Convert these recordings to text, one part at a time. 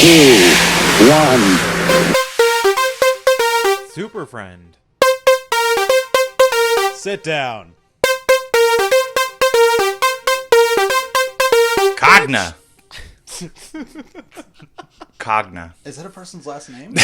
1. Superfriend. Sit down. Cagna. Cagna. Is that a person's last name?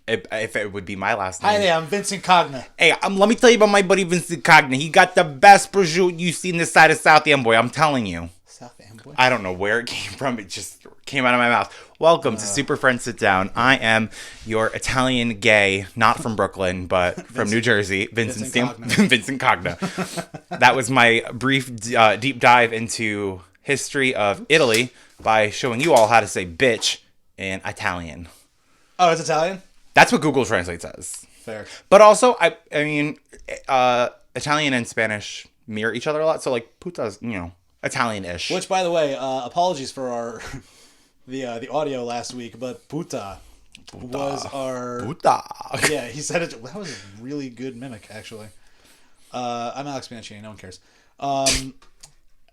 If it would be my last name. Hi there, I'm Vincent Cagna. Hey, let me tell you about my buddy Vincent Cagna. He got the best prosciutto you see in this side of South Amboy. I'm telling you. South Amboy? I don't know where it came from. It just came out of my mouth. Welcome to Super Friends Sit Down. I am your Italian gay, not from Brooklyn, but from New Jersey, Vincent Cagna. That was my brief deep dive into history of Italy by showing you all how to say bitch in Italian. Oh, it's Italian? That's what Google Translate says. Fair. But also, I mean, Italian and Spanish mirror each other a lot. So, like, puta's, Italian-ish. Which, by the way, apologies for our the audio last week, but puta was our... Puta. Yeah, he said it. That was a really good mimic, actually. I'm Alex Mancini. No one cares.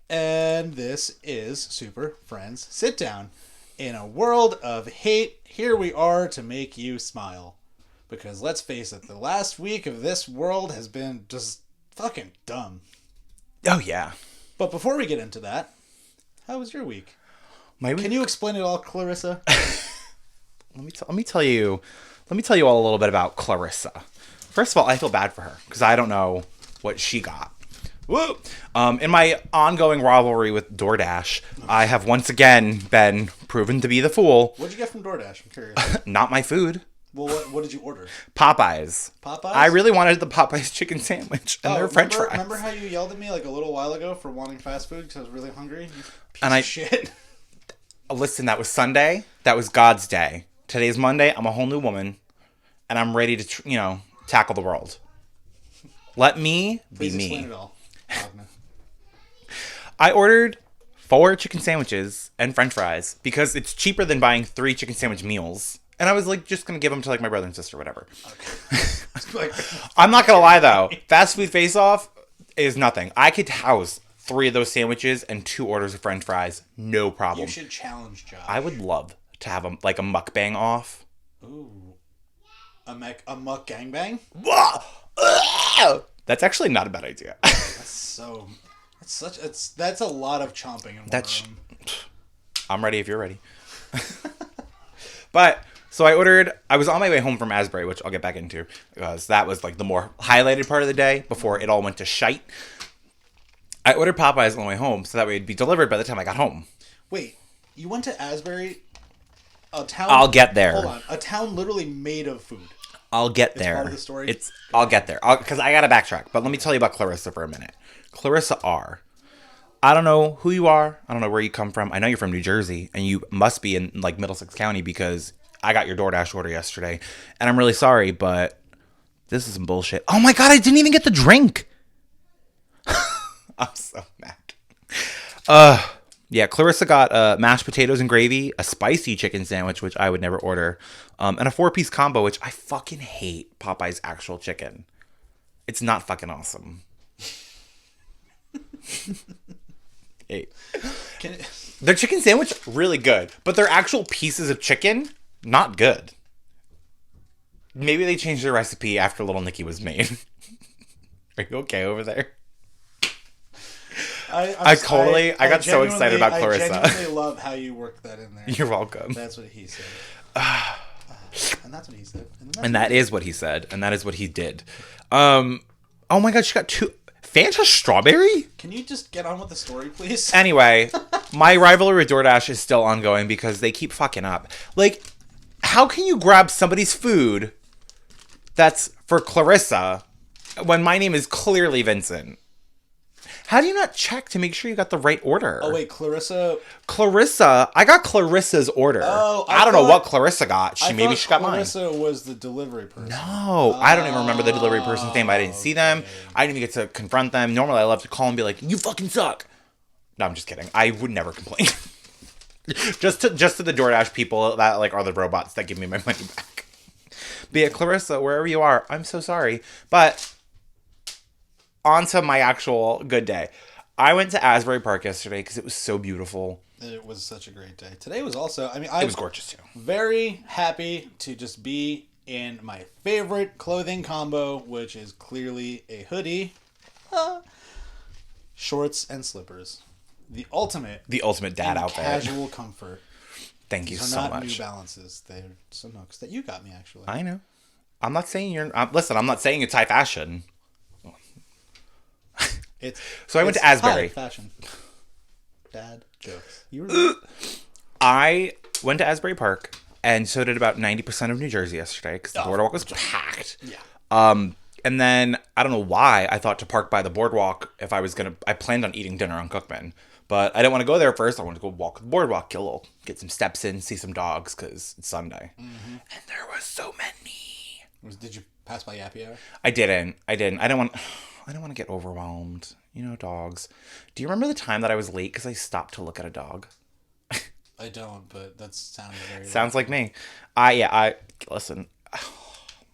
And this is Super Friends Sit Down. In a world of hate, here we are to make you smile. Because let's face it, the last week of this world has been just fucking dumb. Oh, yeah. But before we get into that, how was your week? My week? Can you explain it all, Clarissa? Let me tell you all a little bit about Clarissa. First of all, I feel bad for her because I don't know what she got. Woo! In my ongoing rivalry with DoorDash, I have once again been proven to be the fool. What'd you get from DoorDash? I'm curious. Not my food. Well, what did you order? Popeyes. Popeyes? I really wanted the Popeyes chicken sandwich and their french fries. Remember how you yelled at me like a little while ago for wanting fast food because I was really hungry? You piece of shit. Listen, that was Sunday. That was God's day. Today's Monday. I'm a whole new woman. And I'm ready to, tackle the world. Let me be me. Explain it all. I ordered 4 chicken sandwiches and french fries because it's cheaper than buying 3 chicken sandwich meals. And I was just going to give them to my brother and sister or whatever. Okay. I'm not going to lie though. Fast food face-off is nothing. I could house 3 of those sandwiches and 2 orders of french fries. No problem. You should challenge Josh. I would love to have a mukbang off. Ooh. A muck gangbang? That's actually not a bad idea. That's a lot of chomping in one room. I'm ready if you're ready. But so I was on my way home from Asbury, which I'll get back into because that was the more highlighted part of the day before it all went to shite. I ordered Popeyes on the way home so that way it'd be delivered by the time I got home. Wait, you went to Asbury? A town? I'll get there. Hold on. A town literally made of food. I'll get there. It's part of the story? I'll get there. Because I got to backtrack. But let me tell you about Clarissa for a minute. Clarissa R. I don't know who you are. I don't know where you come from. I know you're from New Jersey. And you must be in Middlesex County because I got your DoorDash order yesterday. And I'm really sorry, but this is some bullshit. Oh my God, I didn't even get the drink. I'm so mad. Yeah, Clarissa got mashed potatoes and gravy, a spicy chicken sandwich, which I would never order, and a 4-piece combo, which I fucking hate Popeye's actual chicken. It's not fucking awesome. Hey. Their chicken sandwich, really good, but their actual pieces of chicken, not good. Maybe they changed their recipe after Little Nicky was made. Are you okay over there? I got so excited about Clarissa. I genuinely love how you worked that in there. You're welcome. That's what he said. And that's what he said. And that is what he said. And that is what he did. Oh my God, she got 2... Fanta strawberry? Can you just get on with the story, please? Anyway, my rivalry with DoorDash is still ongoing because they keep fucking up. How can you grab somebody's food that's for Clarissa when my name is clearly Vincent? How do you not check to make sure you got the right order? Oh, wait, Clarissa, I got Clarissa's order. Oh, I don't know what Clarissa got. Maybe she got mine. Clarissa was the delivery person. No, I don't even remember the delivery person's name. I didn't see them. I didn't even get to confront them. Normally, I love to call and be like, you fucking suck. No, I'm just kidding. I would never complain. just to the DoorDash people that are the robots that give me my money back. But yeah, Clarissa, wherever you are, I'm so sorry. But on to my actual good day. I went to Asbury Park yesterday because it was so beautiful. It was such a great day. Today was also, I mean, It was gorgeous too. Very happy to just be in my favorite clothing combo, which is clearly a hoodie, shorts, and slippers. The ultimate dad outfit. Casual comfort. Thank you These so are not much. New Balances. They're some hooks that you got me, actually. I know. I'm not saying listen, I'm not saying it's high fashion. So I went to Asbury. High fashion. Dad jokes. You were I went to Asbury Park, and so did about 90% of New Jersey yesterday because the boardwalk was packed. Yeah. And then I don't know why I thought to park by the boardwalk if I planned on eating dinner on Cookman, but I didn't want to go there first. I wanted to go walk the boardwalk, get some steps in, see some dogs because it's Sunday, and there was so many. Did you pass by Yappy Hour? I didn't. I didn't want to get overwhelmed. Dogs. Do you remember the time that I was late because I stopped to look at a dog? I don't, but that sounds very... Sounds like me. I listen.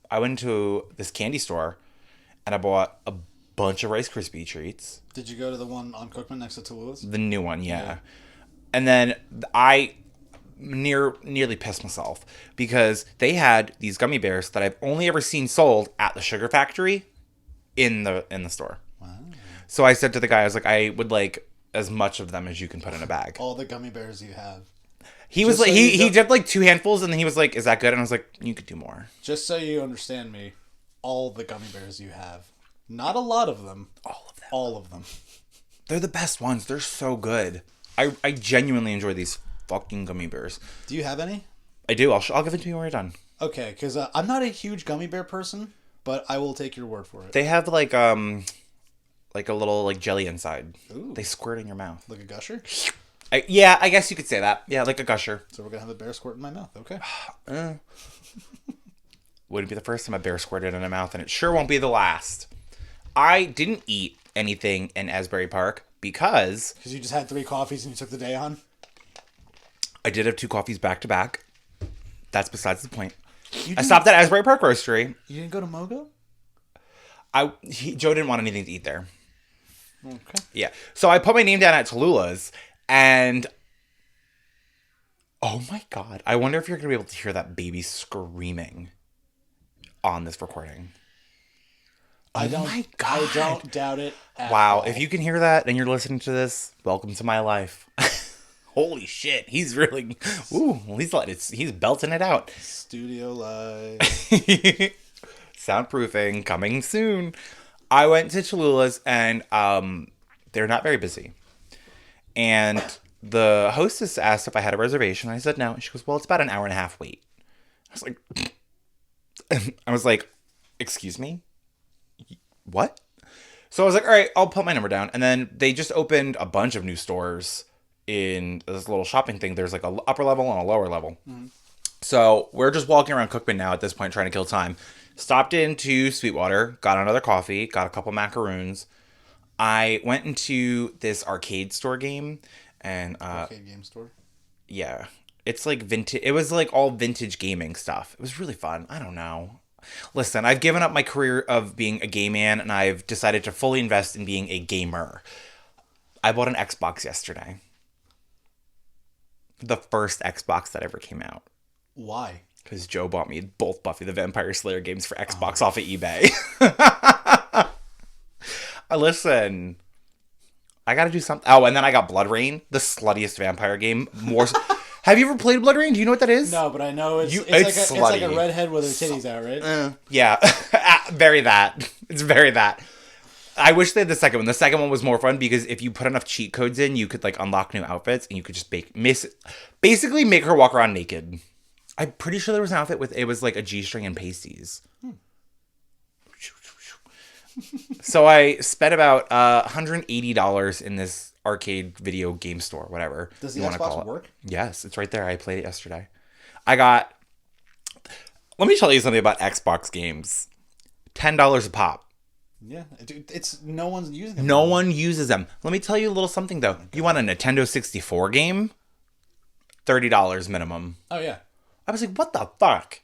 I went to this candy store, and I bought a bunch of Rice Krispie treats. Did you go to the one on Cookman next to Tallulah's? The new one, yeah. And then I nearly pissed myself because they had these gummy bears that I've only ever seen sold at the Sugar Factory in the store. Wow. So I said to the guy, I was like, I would like as much of them as you can put in a bag. All the gummy bears you have. He was like, he did like 2 handfuls, and then he was like, "Is that good?" And I was like, "You could do more." Just so you understand me, all the gummy bears you have, not a lot of them. All of them. All of them. They're the best ones. They're so good. I genuinely enjoy these fucking gummy bears. Do you have any? I do. I'll give it to you when we're done. Okay, because I'm not a huge gummy bear person, but I will take your word for it. They have like a little like jelly inside. Ooh. They squirt in your mouth. Like a gusher? Yeah, I guess you could say that. Yeah, like a gusher. So we're going to have a bear squirt in my mouth. Okay. Wouldn't be the first time a bear squirted in my mouth, and it sure won't be the last. I didn't eat anything in Asbury Park because you just had 3 coffees and you took the day on? I did have 2 coffees back to back. That's besides the point. I stopped at Asbury Park Roastery. You didn't go to Mogo? Joe didn't want anything to eat there. Okay. Yeah. So I put my name down at Tallulah's, and oh my God, I wonder if you're going to be able to hear that baby screaming on this recording. I don't doubt it at Wow. all. If you can hear that and you're listening to this, welcome to my life. Holy shit. He's really, he's belting it out. Studio live. Soundproofing coming soon. I went to Tallulah's, and they're not very busy. And the hostess asked if I had a reservation. I said no. And she goes, well, it's about an hour and a half wait. I was like, excuse me? What? So I was like, all right, I'll put my number down. And then they just opened a bunch of new stores in this little shopping thing. There's like a upper level and a lower level. Mm-hmm. So we're just walking around Cookman now at this point, trying to kill time. Stopped into Sweetwater, got another coffee, got a couple macaroons. I went into this arcade store game, and arcade game store. Yeah, it's like vintage. It was like all vintage gaming stuff. It was really fun. I don't know. Listen, I've given up my career of being a gay man, and I've decided to fully invest in being a gamer. I bought an Xbox yesterday. The first Xbox that ever came out. Why? Because Joe bought me both Buffy the Vampire Slayer games for Xbox off of eBay. Listen, I gotta do something. Oh, and then I got Bloodrayne, the sluttiest vampire game. Have you ever played Bloodrayne? Do you know what that is? No, but I know it's slutty. like a redhead with her titties out, right? Yeah, very that. It's very that. I wish they had the second one. The second one was more fun because if you put enough cheat codes in, you could like unlock new outfits, and you could just basically make her walk around naked. I'm pretty sure there was an outfit it was like a G-string and pasties. So I spent about $180 in this arcade video game store, whatever. Does the Xbox work? Yes, it's right there. I played it yesterday. Let me tell you something about Xbox games. $10 a pop. Yeah, it's no one's using them. No one uses them. Let me tell you a little something though. You want a Nintendo 64 game? $30 minimum. Oh yeah. I was like, what the fuck?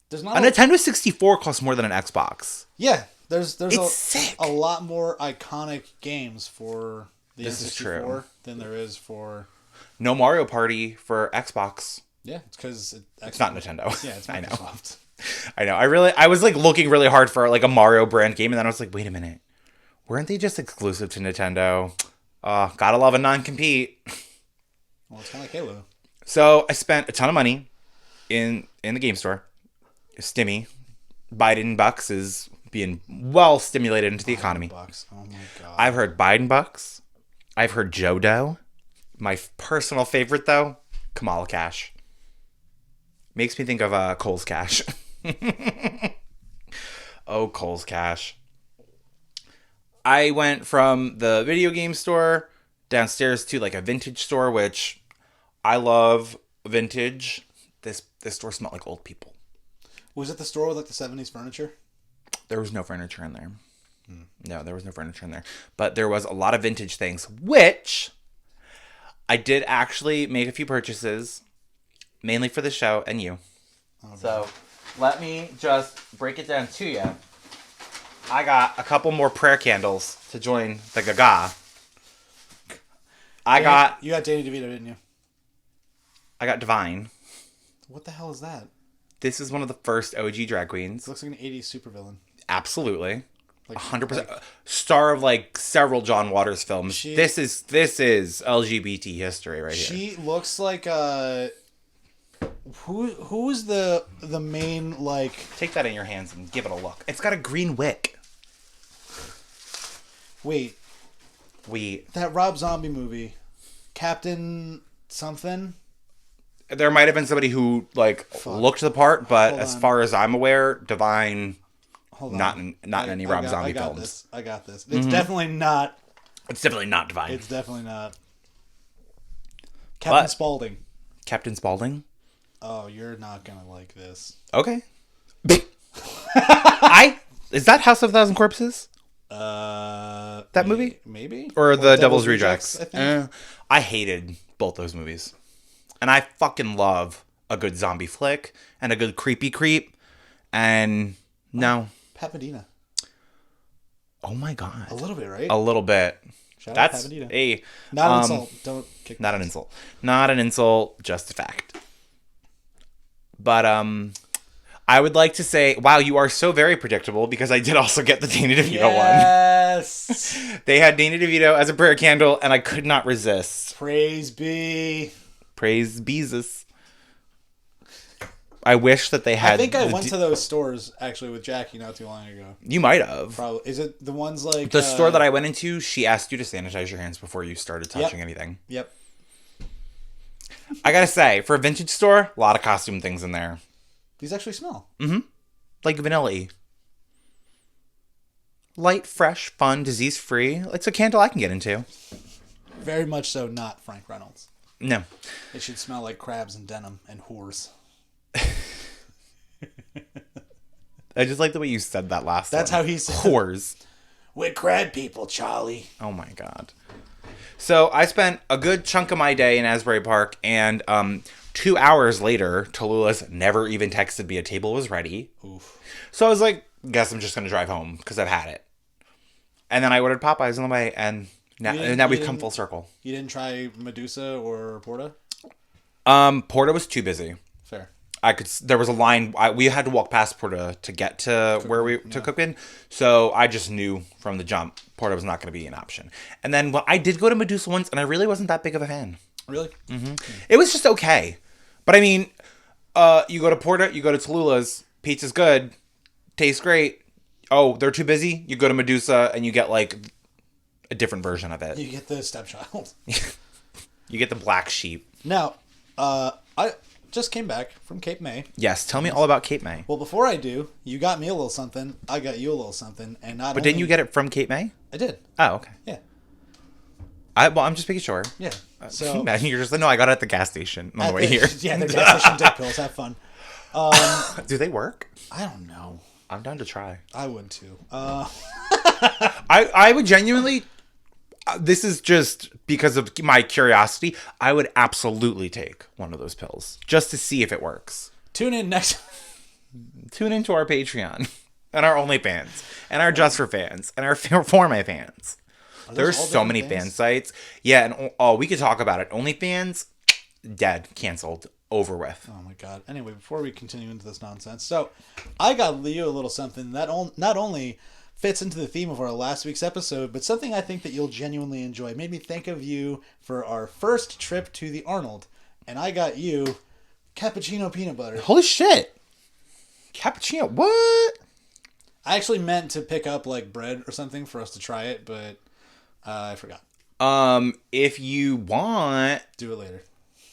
There's not a Nintendo 64 costs more than an Xbox. Yeah, there's sick. A lot more iconic games for the This N64 is true. than there is for No Mario Party for Xbox. Yeah, it's because It's not Nintendo. Yeah, it's I know. Microsoft. I know. I was like looking really hard for like a Mario brand game, and then I was like, wait a minute, weren't they just exclusive to Nintendo? Gotta love a non-compete. Well, it's kind of like Halo. So I spent a ton of money in the game store. Stimmy, Biden bucks is being well stimulated into the economy. Bucks. Oh my god. I've heard Biden bucks. I've heard Joe Doe. My personal favorite though, Kamala Cash. Makes me think of Cole's Cash. Oh, Cole's Cash. I went from the video game store downstairs to like a vintage store, which I love vintage. This store smelled like old people. Was it the store with like the 70s furniture? There was no furniture in there. No, there was no furniture in there. But there was a lot of vintage things, which I did actually make a few purchases, mainly for the show and you. Okay. So let me just break it down to you. I got a couple more prayer candles to join the Gaga. You got Danny DeVito, didn't you? I got Divine. What the hell is that? This is one of the first OG drag queens. It looks like an 80s supervillain. Absolutely. Like 100%. Star of like several John Waters films. This is LGBT history right here. She looks like who's the main like... Take that in your hands and give it a look. It's got a green wick. Wait. That Rob Zombie movie. Captain something? There might have been somebody who like looked the part, but as far as I'm aware, Divine not in any Rob Zombie films. I got this. It's definitely not. It's definitely not Divine. It's definitely not. Captain Spaulding. Captain Spaulding? Oh, you're not gonna like this. Okay. Is that House of a Thousand Corpses? That movie? Maybe. Or the Devil's Rejects? I think. I hated both those movies. And I fucking love a good zombie flick and a good creepy creep. And no. Pat Medina. Oh my god. A little bit, right? A little bit. Shout out Pat Medina. Not an insult. Don't kick Not an insult. Not an insult, just a fact. But I would like to say, wow, you are so very predictable, because I did also get the Danny DeVito one. Yes! They had Danny DeVito as a prayer candle, and I could not resist. Praise be. Praise Jesus. I wish that they had... I think I went to those stores, actually, with Jackie not too long ago. You might have. Probably. Is it the ones like... The store that I went into, she asked you to sanitize your hands before you started touching anything. Yep. I gotta say, for a vintage store, a lot of costume things in there. These actually smell. Mm-hmm. Like vanilla-y. Light, fresh, fun, disease-free. It's a candle I can get into. Very much so not Frank Reynolds. No. It should smell like crabs and denim and whores. I just like the way you said that last That's one. how he said whores. We're crab people, Charlie. Oh my god. So I spent a good chunk of my day in Asbury Park, and 2 hours later, Tallulah's never even texted me a table was ready. Oof. So I was like, guess I'm just going to drive home because I've had it. And then I ordered Popeyes on the way, and now we've come full circle. You didn't try Medusa or Porta? Porta was too busy. Fair. There was a line. We had to walk past Porta to get to Cookman. So I just knew from the jump Porta was not going to be an option. And then I did go to Medusa once, and I really wasn't that big of a fan. Really? Mm-hmm. It was just okay. But I mean, you go to Porta, you go to Tallulah's, pizza's good, tastes great. Oh, they're too busy? You go to Medusa and you get like a different version of it. You get the stepchild. You get the black sheep. Now, I just came back from Cape May. Yes, tell me all about Cape May. Well, before I do, you got me a little something, I got you a little something, and But didn't you get it from Cape May? I did. Oh, okay. Yeah. I'm just making sure. Yeah. So imagine you're just like, no, I got it at the gas station on the way here. Yeah, the gas station dick pills. Have fun. Do they work? I don't know. I'm down to try. I would too. I would genuinely. This is just because of my curiosity. I would absolutely take one of those pills just to see if it works. Tune in next. Tune into our Patreon and our OnlyFans and our Just for Fans and our For My Fans. There's all so different many things? fan sites. Yeah, and we could talk about it. OnlyFans, dead, canceled, over with. Oh my god. Anyway, before we continue into this nonsense, so I got Leo a little something that not only fits into the theme of our last week's episode, but something I think that you'll genuinely enjoy. It made me think of you for our first trip to the Arnold, and I got you cappuccino peanut butter. Holy shit. Cappuccino, what? I actually meant to pick up like bread or something for us to try it, but I forgot. If you want, Do it later.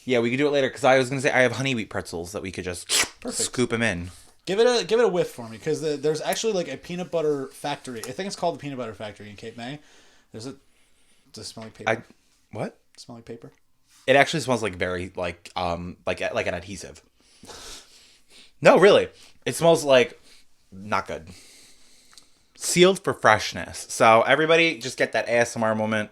yeah, we could do it later, because I was going to say I have honey wheat pretzels that we could just scoop them in. Give it a whiff for me, because there's actually like a peanut butter factory. I think it's called the Peanut Butter Factory in Cape May. Does it smell like paper? What? Smell like paper? It actually smells like very, like an adhesive. No, really. It smells like not good. Sealed for freshness. So everybody just get that ASMR moment.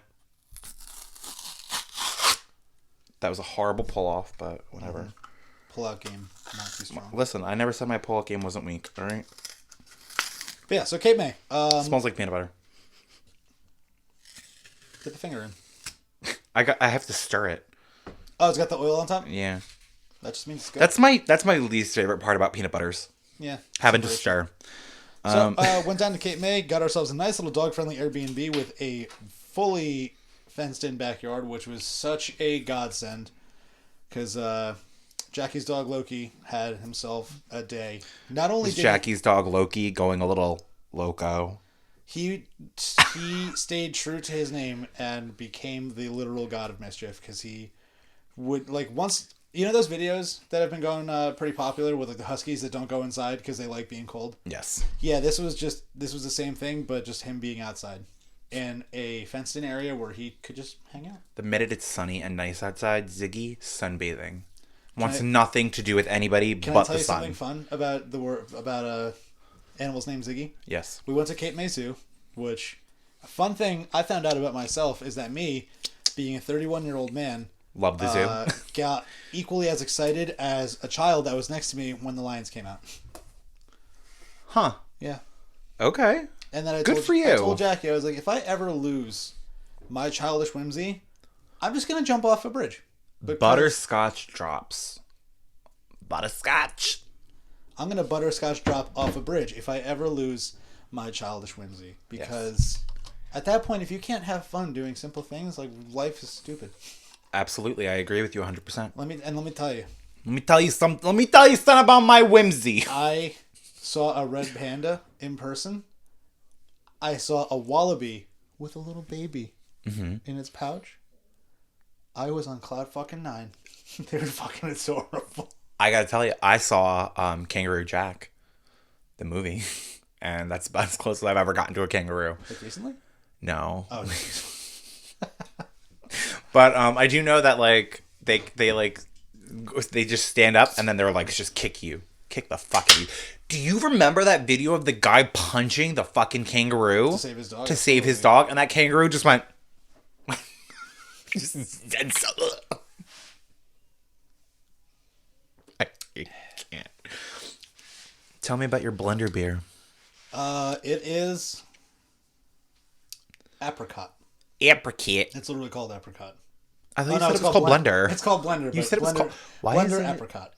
That was a horrible pull off, but whatever. Mm-hmm. Pull out game, not too strong. Listen, I never said my pull out game wasn't weak, alright? But yeah, so Cape May. Smells like peanut butter. Dip a finger in. I have to stir it. Oh, it's got the oil on top? Yeah. That just means it's good. That's my least favorite part about peanut butters. Yeah. Having to stir. So, went down to Cape May, got ourselves a nice little dog-friendly Airbnb with a fully fenced-in backyard, which was such a godsend. Because Jackie's dog Loki had himself a day. Not only Was did Jackie's dog Loki going a little loco? he stayed true to his name and became the literal god of mischief, because he would, like, once... You know those videos that have been going pretty popular with like the huskies that don't go inside because they like being cold? Yes. Yeah, this was the same thing, but just him being outside in a fenced-in area where he could just hang out. The minute it's sunny and nice outside, Ziggy sunbathing. Wants nothing to do with anybody Can but I tell the you sun. something fun about animals named Ziggy? Yes. We went to Cape May Zoo, which a fun thing I found out about myself is that me, being a 31-year-old man, Love the zoo. got equally as excited as a child that was next to me when the lions came out. Huh. Yeah. Okay. And then I told Jackie, I was like, if I ever lose my childish whimsy, I'm just gonna jump off a bridge. Butterscotch drops. Butterscotch. I'm gonna butterscotch drop off a bridge if I ever lose my childish whimsy, because at that point, if you can't have fun doing simple things, like, life is stupid. Absolutely, I agree with you 100%. Let me tell you. Let me tell you something about my whimsy. I saw a red panda in person. I saw a wallaby with a little baby in its pouch. I was on cloud fucking 9. They were fucking adorable. I gotta tell you, I saw Kangaroo Jack, the movie, and that's about as close as I've ever gotten to a kangaroo. Like recently? No. Oh, But I do know that like they just stand up and then they're like just kick the fuck out of you. Do you remember that video of the guy punching the fucking kangaroo to save his dog? To save his dog, and that kangaroo just went just dead. I can't. Tell me about your blender beer. It is apricot. Apricot. It's literally called apricot. I thought you said it was called blender. It's called blender. You said it was called... Why blender apricot.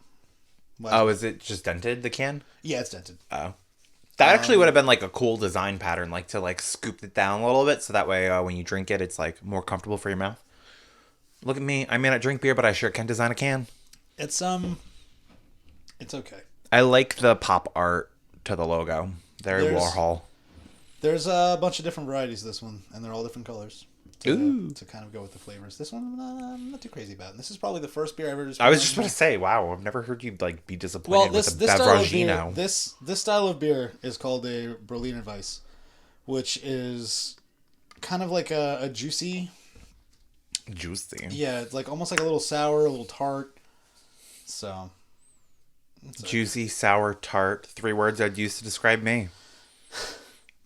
Oh, is it just dented, the can? Yeah, it's dented. Oh. That actually would have been like a cool design pattern, like to like scoop it down a little bit so that way when you drink it, it's like more comfortable for your mouth. Look at me. I may not drink beer, but I sure can design a can. It's okay. I like the pop art to the logo. Very Warhol. There's a bunch of different varieties of this one, and they're all different colors. To kind of go with the flavors. This one I'm not too crazy about. And this is probably the first beer I ever just... I was just about to say, wow, I've never heard you like be disappointed with a Bevragino. This style of beer is called a Berliner Weiss, which is kind of like a juicy... Juicy. Yeah, it's like almost like a little sour, a little tart. So... Juicy, sour, tart. 3 words I'd use to describe me.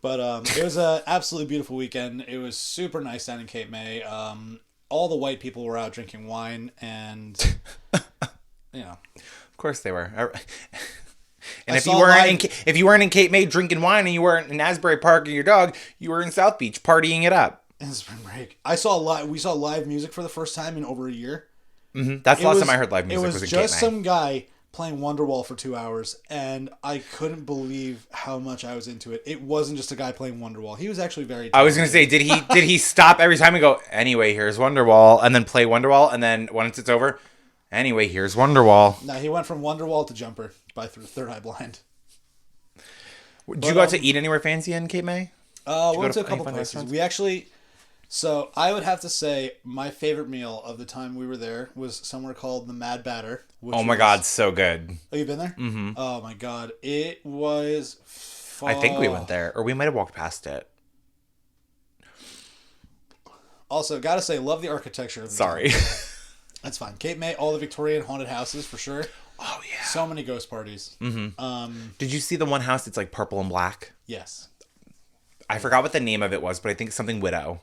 But it was an absolutely beautiful weekend. It was super nice down in Cape May. All the white people were out drinking wine, and you know, of course they were. And if you weren't in Cape May drinking wine, and you weren't in Asbury Park with your dog, you were in South Beach partying it up. in spring break. We saw live music for the first time in over a year. Mm-hmm. That's the last time I heard live music. It was just some guy playing Wonderwall for 2 hours, and I couldn't believe how much I was into it. It wasn't just a guy playing Wonderwall. He was actually very talented. I was gonna say, did he stop every time and go, anyway, here's Wonderwall, and then play Wonderwall, and then once it's over, anyway, here's Wonderwall. No, he went from Wonderwall to Jumper by Third Eye Blind. Did you go out to eat anywhere fancy in Cape May? We went to a couple places. We actually... So, I would have to say my favorite meal of the time we were there was somewhere called the Mad Batter. Oh my God, so good. Oh, you've been there? Mm-hmm. Oh my God. It was... I think we went there, or we might have walked past it. Also, gotta say, love the architecture of the Sorry. town. That's fine. Cape May, all the Victorian haunted houses for sure. Oh, yeah. So many ghost parties. Mm-hmm. Did you see the one house that's like purple and black? Yes. I forgot what the name of it was, but I think it's something Widow.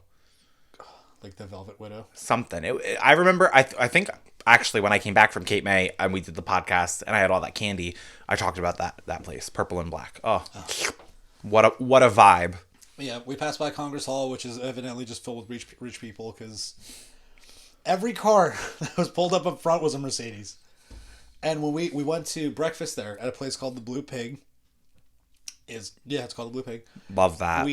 Like the Velvet Widow? Something. I remember, I think, actually, when I came back from Cape May and we did the podcast and I had all that candy, I talked about that place, purple and black. Oh. What a vibe. Yeah, we passed by Congress Hall, which is evidently just filled with rich people, because every car that was pulled up front was a Mercedes. And when we went to breakfast there at a place called the Blue Pig, it's called the Blue Pig. Love that.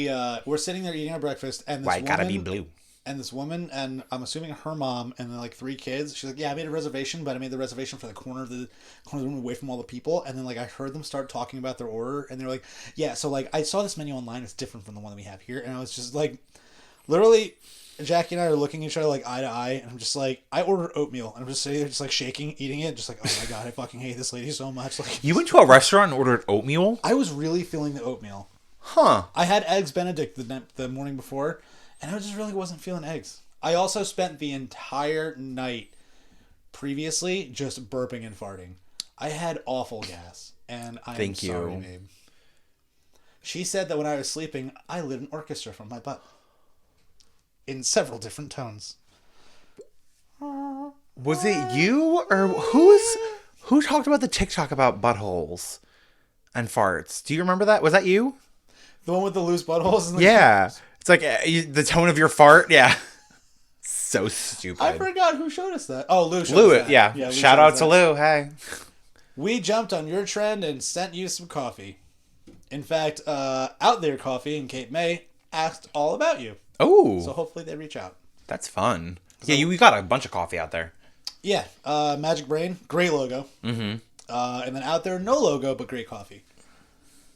We're sitting there eating our breakfast, and Why it gotta be blue? And this woman, and I'm assuming her mom, and then like 3 kids. She's like, "Yeah, I made a reservation, but I made the reservation for the corner of the room away from all the people." And then like I heard them start talking about their order, and they were like, "Yeah, so like I saw this menu online. It's different from the one that we have here." And I was just like, literally, Jackie and I are looking at each other like eye to eye, and I'm just like, I ordered oatmeal, and I'm just sitting there just like shaking, eating it, just like, oh my God, I fucking hate this lady so much. Like, you went to a restaurant and ordered oatmeal? I was really feeling the oatmeal. Huh. I had Eggs Benedict the morning before, and I just really wasn't feeling eggs. I also spent the entire night previously just burping and farting. I had awful gas, and I'm sorry, babe. She said that when I was sleeping, I lit an orchestra from my butt. In several different tones. Was it you or who talked about the TikTok about buttholes and farts? Do you remember that? Was that you? The one with the loose buttholes? Yeah. It's like the tone of your fart. Yeah. So stupid. I forgot who showed us that. Oh, Lou showed Lou, us that. yeah. Lou shout out to Lou. Hey. We jumped on your trend and sent you some coffee. In fact, Out There Coffee in Cape May asked all about you. Oh. So hopefully they reach out. That's fun. So, yeah, we got a bunch of coffee out there. Yeah. Magic Brain, great logo. Mm-hmm. And then Out There, no logo, but great coffee.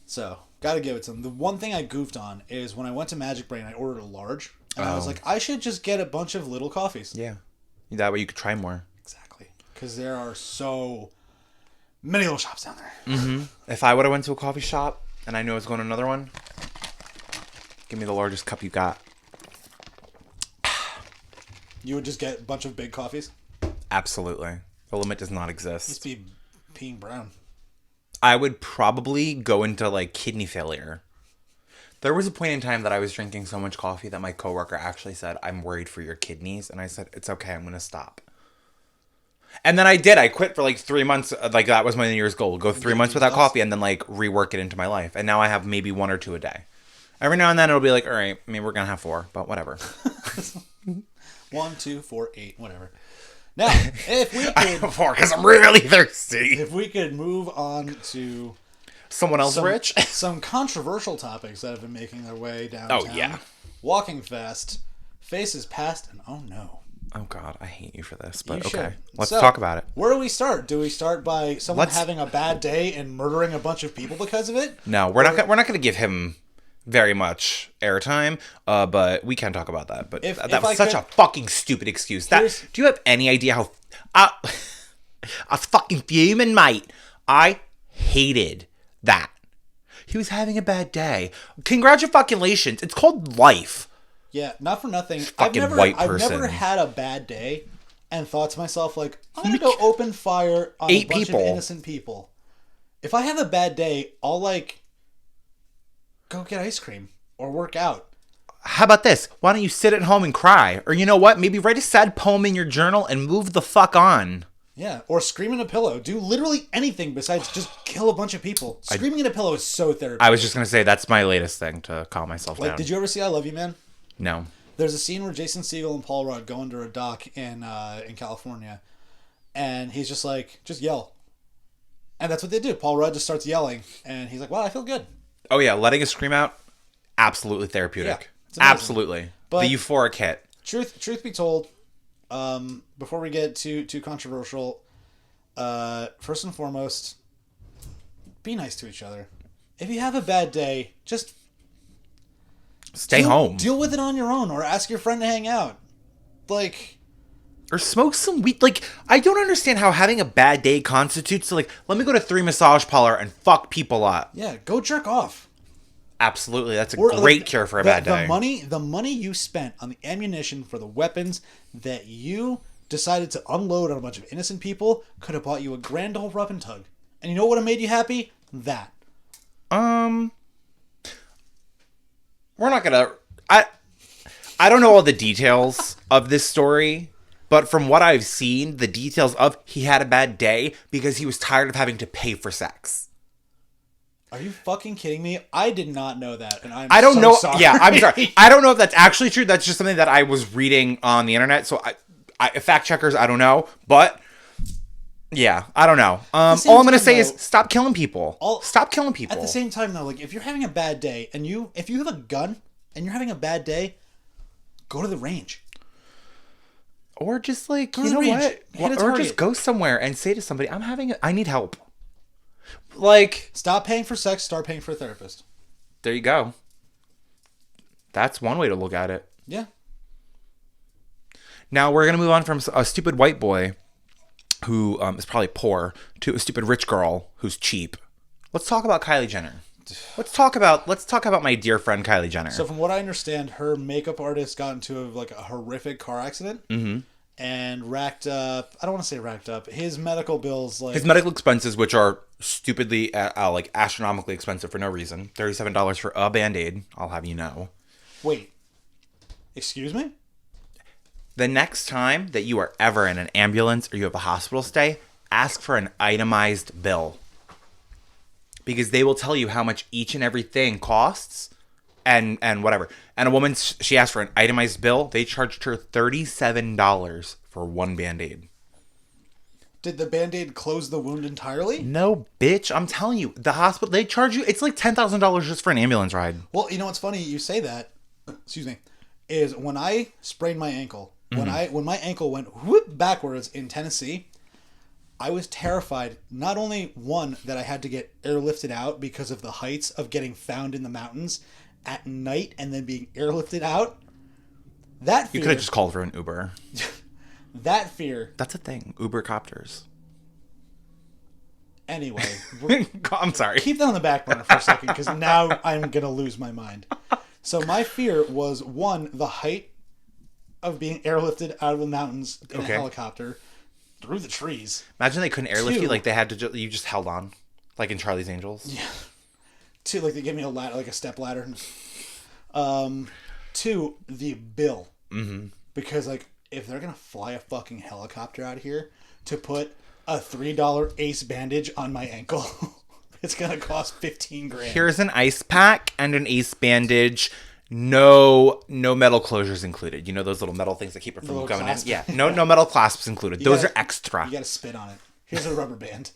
So, gotta give it to them. The one thing I goofed on is when I went to Magic Brain, I ordered a large. And I was like, I should just get a bunch of little coffees. Yeah. That way you could try more. Exactly. Because there are so many little shops down there. Mm-hmm. If I would have went to a coffee shop and I knew I was going to another one, give me the largest cup you got. You would just get a bunch of big coffees? Absolutely. The limit does not exist. Just be peeing brown. I would probably go into like kidney failure. There was a point in time that I was drinking so much coffee that my coworker actually said, "I'm worried for your kidneys." And I said, "It's okay. I'm going to stop." And then I did. I quit for like 3 months. Like that was my New Year's goal. Go 3 months without coffee and then like rework it into my life. And now I have maybe 1 or 2 a day. Every now and then it'll be like, all right, maybe we're going to have 4, but whatever. 1, 2, 4, 8, whatever. Now, if we could... 4 because I'm really thirsty. If we could move on to... Someone else rich? Some controversial topics that have been making their way downtown. Oh, yeah. Walking fast, faces past, and oh no. Oh, God, I hate you for this, but you okay. should. Let's talk about it. Where do we start? Do we start by someone having a bad day and murdering a bunch of people because of it? No, we're not going to give him very much airtime, but we can talk about that. But that was such a fucking stupid excuse. Do you have any idea how... I was fucking fuming, mate. I hated that. He was having a bad day. Congratulations. It's called life. Yeah, not for nothing. I've never had a bad day and thought to myself, like, I'm going to go open fire on a bunch of innocent people. If I have a bad day, I'll, like, go get ice cream or work out. How about this? Why don't you sit at home and cry? Or you know what? Maybe write a sad poem in your journal and move the fuck on. Yeah, or scream in a pillow. Do literally anything besides just kill a bunch of people. Screaming in a pillow is so therapeutic. I was just going to say, that's my latest thing to calm myself down. Did you ever see I Love You, Man? No. There's a scene where Jason Segel and Paul Rudd go under a dock in California, and he's just like, just yell. And that's what they do. Paul Rudd just starts yelling, and he's like, wow, I feel good. Oh, yeah. Letting a scream out, absolutely therapeutic. Yeah, absolutely. But the euphoric hit. Truth be told, before we get too controversial, first and foremost, be nice to each other. If you have a bad day, just stay home. Deal with it on your own, or ask your friend to hang out. Like, or smoke some weed. Like, I don't understand how having a bad day constitutes to, like, let me go to 3 massage parlor and fuck people up. Yeah, go jerk off. Absolutely. That's a great cure for a bad day. The money you spent on the ammunition for the weapons that you decided to unload on a bunch of innocent people could have bought you a grand old rub and tug. And you know what would have made you happy? That. We're not gonna... I don't know all the details of this story, but from what I've seen, the details of he had a bad day because he was tired of having to pay for sex. Are you fucking kidding me? I did not know that, and I don't know. Sorry. Yeah, I'm sorry. I don't know if that's actually true. That's just something that I was reading on the internet. So I fact checkers, I don't know, but yeah, I don't know. All I'm gonna say is stop killing people. Stop killing people. At the same time, though, like if you're having a bad day and if you have a gun and you're having a bad day, go to the range. Or just like, you know what? Or just go somewhere and say to somebody, I need help. Like, stop paying for sex, start paying for a therapist. There you go. That's one way to look at it. Yeah. Now we're going to move on from a stupid white boy who is probably poor to a stupid rich girl who's cheap. Let's talk about Kylie Jenner. Let's talk about my dear friend Kylie Jenner. So from what I understand, her makeup artist got into a horrific car accident and racked up. I don't want to say racked up. His medical bills, like his medical expenses, which are stupidly, like astronomically expensive for no reason. $37 for a Band-Aid. I'll have you know. Wait, excuse me? The next time that you are ever in an ambulance or you have a hospital stay, ask for an itemized bill. Because they will tell you how much each and every thing costs and whatever. And a woman, she asked for an itemized bill. They charged her $37 for one Band-Aid. Did the Band-Aid close the wound entirely? No, bitch. I'm telling you. The hospital, they charge you, it's like $10,000 just for an ambulance ride. Well, you know what's funny? You say that, excuse me, is when I sprained my ankle, when my ankle went whoop backwards in Tennessee, I was terrified, not only one, that I had to get airlifted out because of the heights of getting found in the mountains at night and then being airlifted out. That fear... You could have just called for an Uber. That fear... That's a thing. Uber copters. Anyway. I'm sorry. Keep that on the back burner for a second because now I'm going to lose my mind. So my fear was, one, the height of being airlifted out of the mountains in a helicopter through the trees. Imagine they couldn't airlift you, like they had to. You just held on, like in Charlie's Angels. Yeah. Two, like they gave me a ladder, like a step ladder. Two, the bill. Mm-hmm. Because like if they're gonna fly a fucking helicopter out here to put a $3 Ace bandage on my ankle, it's gonna cost $15,000. Here's an ice pack and an Ace bandage. No metal closures included. You know those little metal things that keep it from going in? Yeah. No metal clasps included. Those are extra. You gotta spit on it. Here's a rubber band.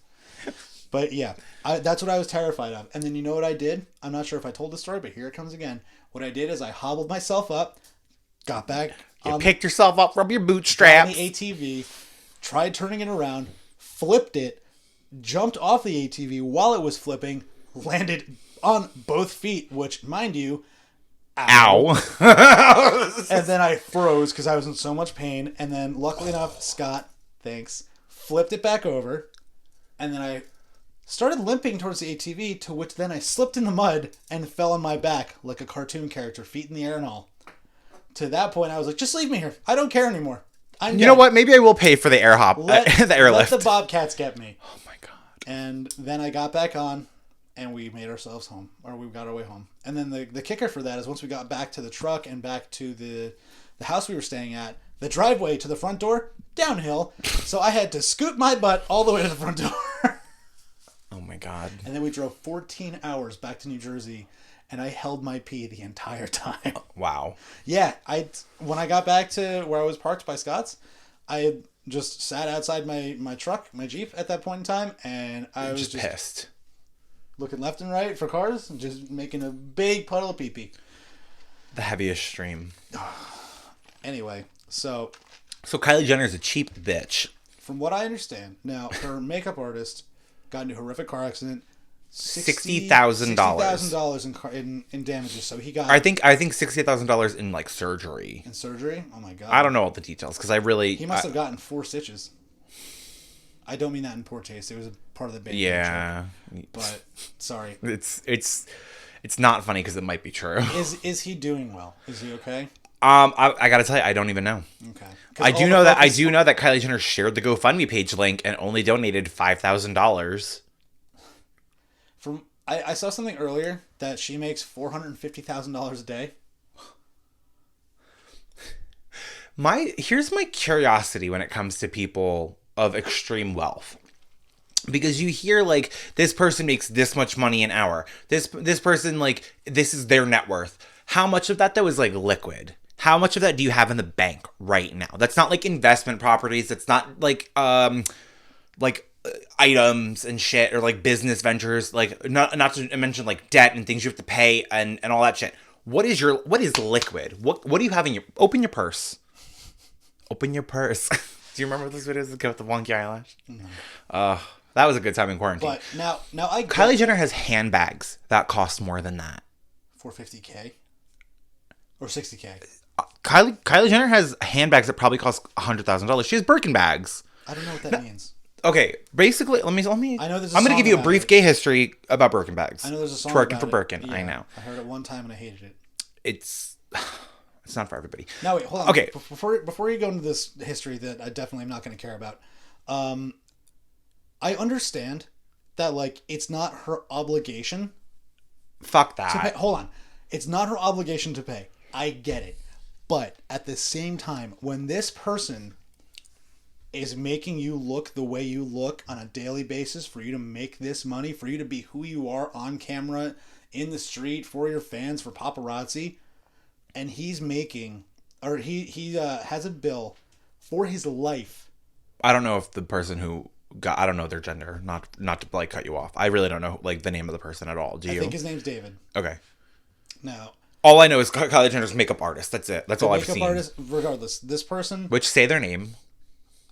But yeah, that's what I was terrified of. And then you know what I did? I'm not sure if I told the story, but here it comes again. What I did is I hobbled myself up, got back. You picked yourself up from your bootstraps. On the ATV, tried turning it around, flipped it, jumped off the ATV while it was flipping, landed on both feet, which, mind you, Ow. And then I froze because I was in so much pain. And then, luckily enough, Scott, thanks, flipped it back over. And then I started limping towards the ATV, to which then I slipped in the mud and fell on my back like a cartoon character, feet in the air and all. To that point, I was like, just leave me here. I don't care anymore. You know what? Maybe I will pay for the air hop, the airlift. Let the Bobcats get me. Oh, my God. And then I got back on. And we made ourselves home, or we got our way home. And then the kicker for that is once we got back to the truck and back to the house we were staying at, the driveway to the front door, downhill. So I had to scoot my butt all the way to the front door. Oh, my God. And then we drove 14 hours back to New Jersey. and I held my pee the entire time. Wow. Yeah, when I got back to where I was parked by Scott's, I had just sat outside my truck, my Jeep at that point in time, and I was just pissed. Looking left and right for cars and just making a big puddle of pee-pee. The heaviest stream. Anyway, so Kylie Jenner's a cheap bitch. From what I understand, now her makeup artist got into a horrific car accident. $60,000 in damages. So he got. I think $60,000 in like surgery. In surgery? Oh my god! I don't know all the details because he must have gotten 4 stitches. I don't mean that in poor taste. It was a part of the band. Yeah, but sorry. It's not funny because it might be true. Is he doing well? Is he okay? I gotta tell you, I don't even know. Okay. I do know that Kylie Jenner shared the GoFundMe page link and only donated $5,000. I saw something earlier that she makes $450,000 a day. Here's my curiosity when it comes to people of extreme wealth. Because you hear like this person makes this much money an hour. This person like this is their net worth. How much of that though is like liquid? How much of that do you have in the bank right now? That's not like investment properties. That's not like items and shit or like business ventures. Like not to mention like debt and things you have to pay and all that shit. What is liquid? What do you have in open your purse? Open your purse. Do you remember those videos with the wonky eyelash? No. That was a good time in quarantine. But now Kylie Jenner has handbags that cost more than that. $450K or $60K. Kylie Jenner has handbags that probably cost $100,000. She has Birkin bags. I don't know what that means. Okay, basically, let me. I know there's. I'm going to give you a brief gay history about Birkin bags. I know there's a song twerking about for Birkin. Yeah, I know. I heard it one time and I hated it. It's not for everybody. Now wait, hold on. Okay, before you go into this history that I definitely am not going to care about. I understand that like it's not her obligation. Fuck that. To pay. Hold on, it's not her obligation to pay. I get it, but at the same time, when this person is making you look the way you look on a daily basis for you to make this money, for you to be who you are on camera, in the street, for your fans, for paparazzi, and he's making, or he has a bill for his life. I don't know if the person who got, I don't know their gender, not to like cut you off. I really don't know like the name of the person at all. Do you? I think his name's David. Okay. Now, all I know is Kylie Jenner's makeup artist. That's it. That's all I've seen. Makeup artist, regardless, this person. Which say their name.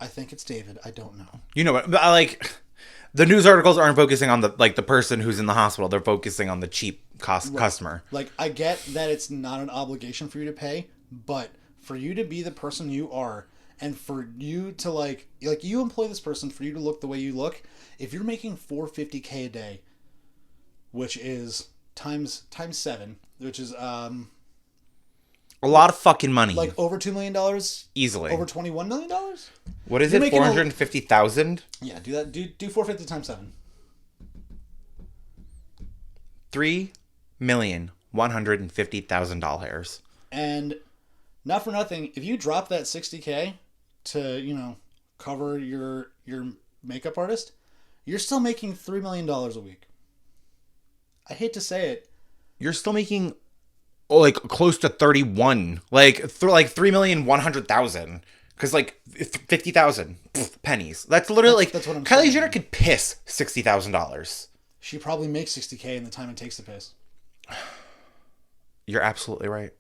I think it's David. I don't know. You know what? I like the news articles aren't focusing on the person who's in the hospital. They're focusing on the cheap customer. Like I get that it's not an obligation for you to pay, but for you to be the person you are, and for you to like you employ this person for you to look the way you look. If you're making $450K a day, which is times 7, which is a lot of fucking money. Like over $2 million? Easily. Over $21 million? What is it? 450,000? Yeah, do that. Do 450 times 7. $3,150,000. And not for nothing, if you drop that $60K to, cover your makeup artist, you're still making $3 million a week. I hate to say it. You're still making like close to 31, like 3,100,000, because like 50,000 pennies. That's literally that's what I'm Kylie saying. Jenner could piss $60,000. She probably makes $60K in the time it takes to piss. You're absolutely right.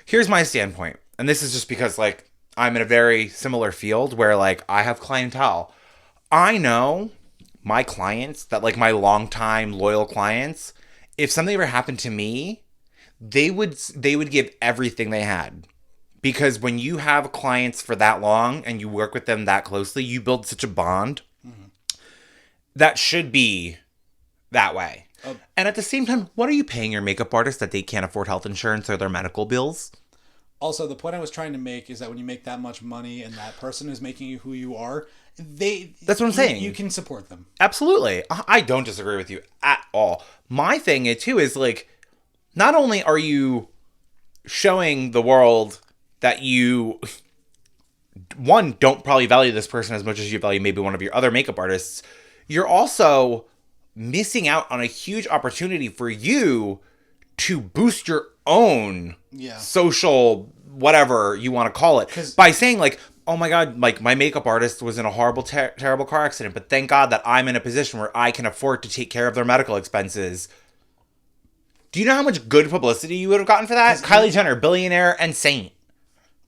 Here's my standpoint, and this is just because like I'm in a very similar field where like I have clientele. I know my clients that like my longtime loyal clients. If something ever happened to me, they would give everything they had, because when you have clients for that long and you work with them that closely, you build such a bond that should be that way. And at the same time, what are you paying your makeup artist that they can't afford health insurance or their medical bills? Also, the point I was trying to make is that when you make that much money and that person is making you who you are, that's what I'm saying. You can support them. Absolutely. I don't disagree with you at all. My thing too is like, not only are you showing the world that you, one, don't probably value this person as much as you value maybe one of your other makeup artists, you're also missing out on a huge opportunity for you to boost your own Yeah. social whatever you want to call it by saying like, oh my God, like my makeup artist was in a horrible, terrible car accident, but thank God that I'm in a position where I can afford to take care of their medical expenses. Do you know how much good publicity you would have gotten for that? Kylie Jenner, billionaire and saint.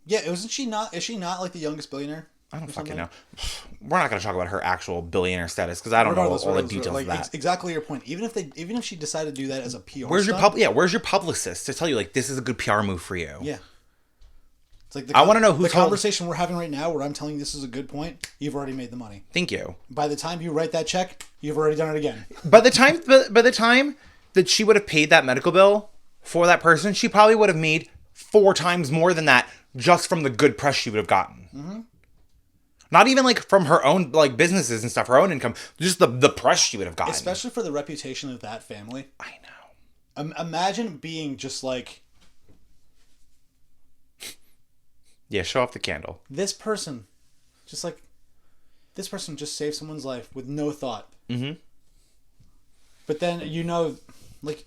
Yeah, is she not like the youngest billionaire? I don't fucking know. We're not going to talk about her actual billionaire status because I don't know all the details of that. Exactly your point. Even if she decided to do that as a PR where's your publicist to tell you like this is a good PR move for you? Yeah. It's like I want to know who the conversation we're having right now where I'm telling you this is a good point, you've already made the money. Thank you. By the time you write that check, you've already done it again. By the time that she would have paid that medical bill for that person, she probably would have made 4 times more than that just from the good press she would have gotten. Mm-hmm. Not even like from her own like businesses and stuff, her own income, just the press she would have gotten. Especially for the reputation of that family. I know. Imagine being just like... Yeah, show off the candle. This person just saved someone's life with no thought. Mm-hmm. But then, like...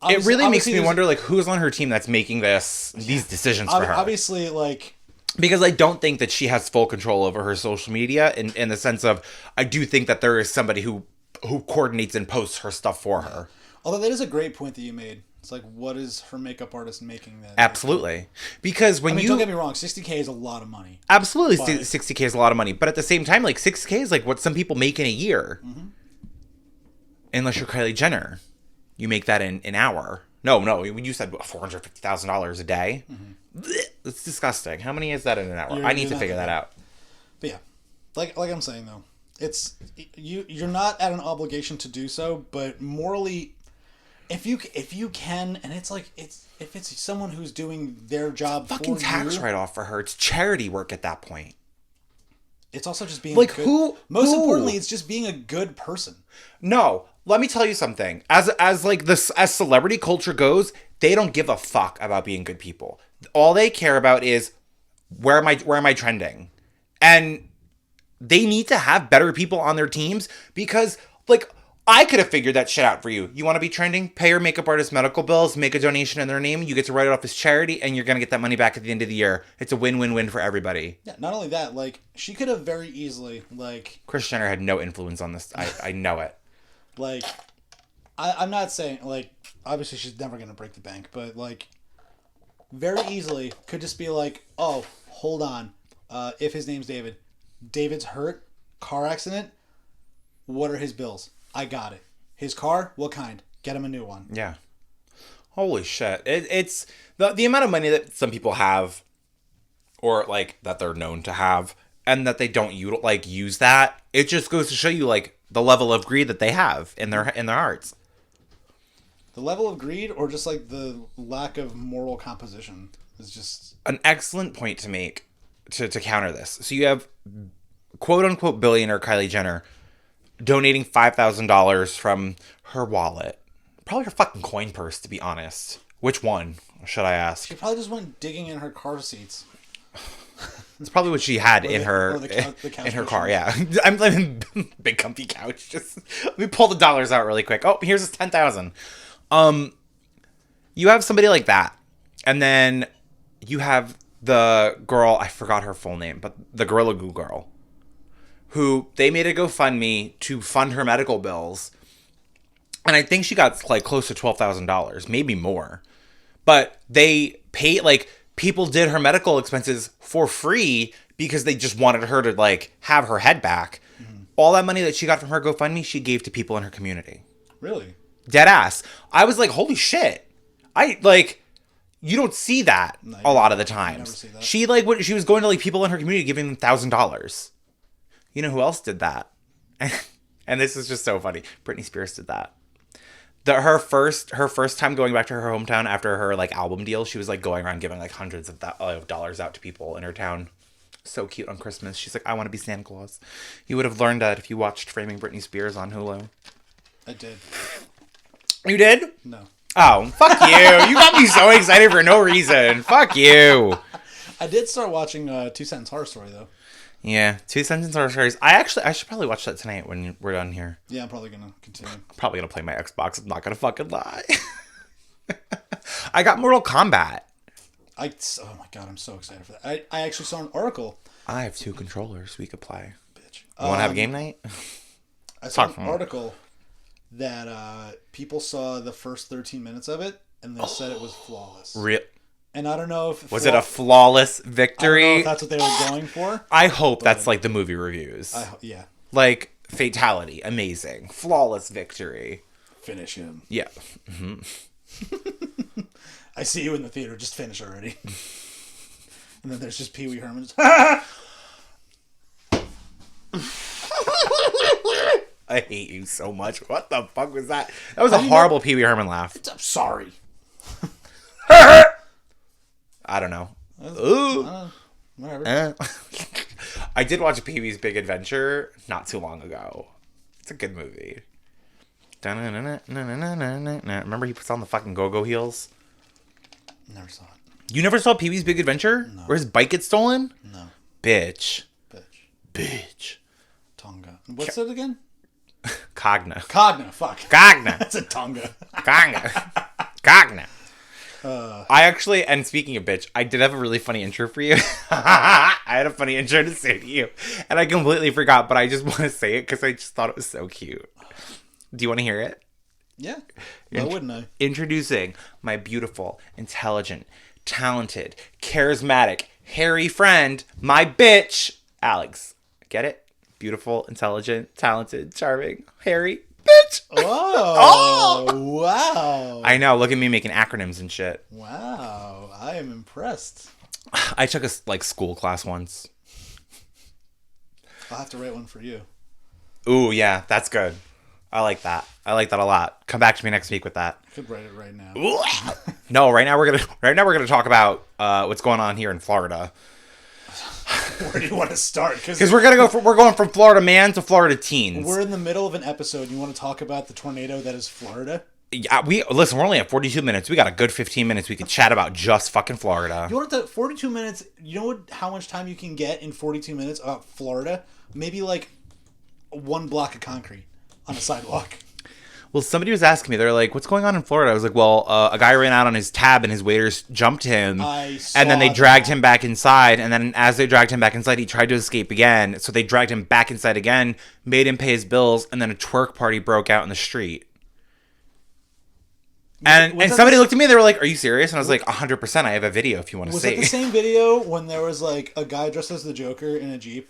It really makes me wonder, like, who's on her team that's making these decisions for her. Obviously, like... Because I don't think that she has full control over her social media in the sense of, I do think that there is somebody who coordinates and posts her stuff for her. Although that is a great point that you made. It's like, what is her makeup artist making that? Absolutely. Because when don't get me wrong, $60K is a lot of money. Absolutely, $60K is a lot of money. But at the same time, like, $6K is like what some people make in a year. Mm-hmm. Unless you're Kylie Jenner. You make that in an hour. No, when you said $450,000 a day. Mm-hmm. That's disgusting. How many is that in an hour? I need to figure that out. But yeah, like I'm saying though, it's you're not at an obligation to do so, but morally, if you can, and it's like if it's someone who's doing their job, fucking tax write off for her. It's charity work at that point. It's also just being like good. Most importantly, it's just being a good person. No, let me tell you something. As celebrity culture goes, they don't give a fuck about being good people. All they care about is where am I trending? And they need to have better people on their teams because like I could have figured that shit out for you. You want to be trending? Pay your makeup artist medical bills, make a donation in their name, you get to write it off as charity, and you're going to get that money back at the end of the year. It's a win-win-win for everybody. Yeah, not only that, like she could have very easily Kris Jenner had no influence on this. I know it. Like I'm not saying like obviously she's never going to break the bank, but like very easily could just be like, oh, hold on. If his name's David's hurt, car accident, what are his bills? I got it. His car, what kind? Get him a new one. Yeah. Holy shit. It's the amount of money that some people have or like that they're known to have and that they don't use that. It just goes to show you like the level of greed that they have in their hearts. The level of greed or just like the lack of moral composition is just an excellent point to make to counter this. So you have quote unquote billionaire Kylie Jenner donating $5,000 from her wallet. Probably her fucking coin purse, to be honest. Which one, should I ask? She probably just went digging in her car seats. That's probably what she had in her car. Yeah, I'm living big comfy couch. Just let me pull the dollars out really quick. Oh, here's this $10,000. You have somebody like that, and then you have the girl. I forgot her full name, but the Gorilla Glue girl, who they made a GoFundMe to fund her medical bills, and I think she got like close to $12,000, maybe more. But they paid people did her medical expenses for free because they just wanted her to like have her head back. Mm-hmm. All that money that she got from her GoFundMe, she gave to people in her community. Really? Dead ass. I was like, holy shit. You don't see that a lot of the times. She she was going to people in her community giving them $1,000. You know who else did that? And this is just so funny. Britney Spears did that. Her first time going back to her hometown after her album deal, she was going around giving hundreds of dollars out to people in her town. So cute on Christmas. She's like, I want to be Santa Claus. You would have learned that if you watched Framing Britney Spears on Hulu. I did. You did? No. Oh, fuck you. You got me so excited for no reason. Fuck you. I did start watching 2 Sentence Horror Story, though. Yeah, Two Sentences Are Stories. I should probably watch that tonight when we're done here. Yeah, I'm probably gonna continue. Probably gonna play my Xbox. I'm not gonna fucking lie. I got Mortal Kombat. Oh my god, I'm so excited for that. I actually saw an article. I have 2 controllers we could play. Bitch. You want to have a game night? I saw an article that people saw the first 13 minutes of it and they said it was flawless. And I don't know if was it a flawless victory? I don't know if that's what they were going for. I hope that's like the movie reviews. Yeah. Like fatality, amazing, flawless victory. Finish him. Yeah. Mm-hmm. I see you in the theater. Just finish already. And then there's just Pee Wee Herman. I hate you so much. What the fuck was that? That was a horrible Pee Wee Herman laugh. I'm sorry. I don't know. Ooh. Whatever. I did watch Pee Wee's Big Adventure not too long ago. It's a good movie. Remember he puts on the fucking go-go heels? Never saw it. You never saw Pee Wee's Big Adventure? No. Where his bike gets stolen? No. Bitch. Tonga. What's it again? Cagna. Fuck. Cagna. That's a Tonga. Cagna. I actually, and speaking of bitch, I did have a really funny intro for you. I had a funny intro to say to you, and I completely forgot, but I just want to say it because I just thought it was so cute. Do you want to hear it? Yeah. Why wouldn't I? Introducing my beautiful, intelligent, talented, charismatic, hairy friend, my bitch, Alex. Get it? Beautiful, intelligent, talented, charming, hairy bitch. Oh, wow. I know. Look at me making acronyms and shit. Wow. I am impressed. I took a school class once. I'll have to write one for you. Ooh, yeah. That's good. I like that. I like that a lot. Come back to me next week with that. I could write it right now. No, right now we're gonna talk about what's going on here in Florida. Where do you want to start? Because we're going from Florida man to Florida teens. We're in the middle of an episode. You want to talk about the tornado that is Florida? Yeah, listen. We're only at 42 minutes. We got a good 15 minutes. We could chat about just fucking Florida. You want to 42 minutes? You know how much time you can get in 42 minutes about Florida? Maybe like 1 block of concrete on a sidewalk. Well, somebody was asking me, they're like, what's going on in Florida? I was like, well, a guy ran out on his tab and his waiters jumped him. And then they dragged him back inside. And then as they dragged him back inside, he tried to escape again. So they dragged him back inside again, made him pay his bills, and then a twerk party broke out in the street. And somebody looked at me, they were like, are you serious? And I was like, 100%, I have a video if you want to see. Was it the same video when there was like a guy dressed as the Joker in a Jeep?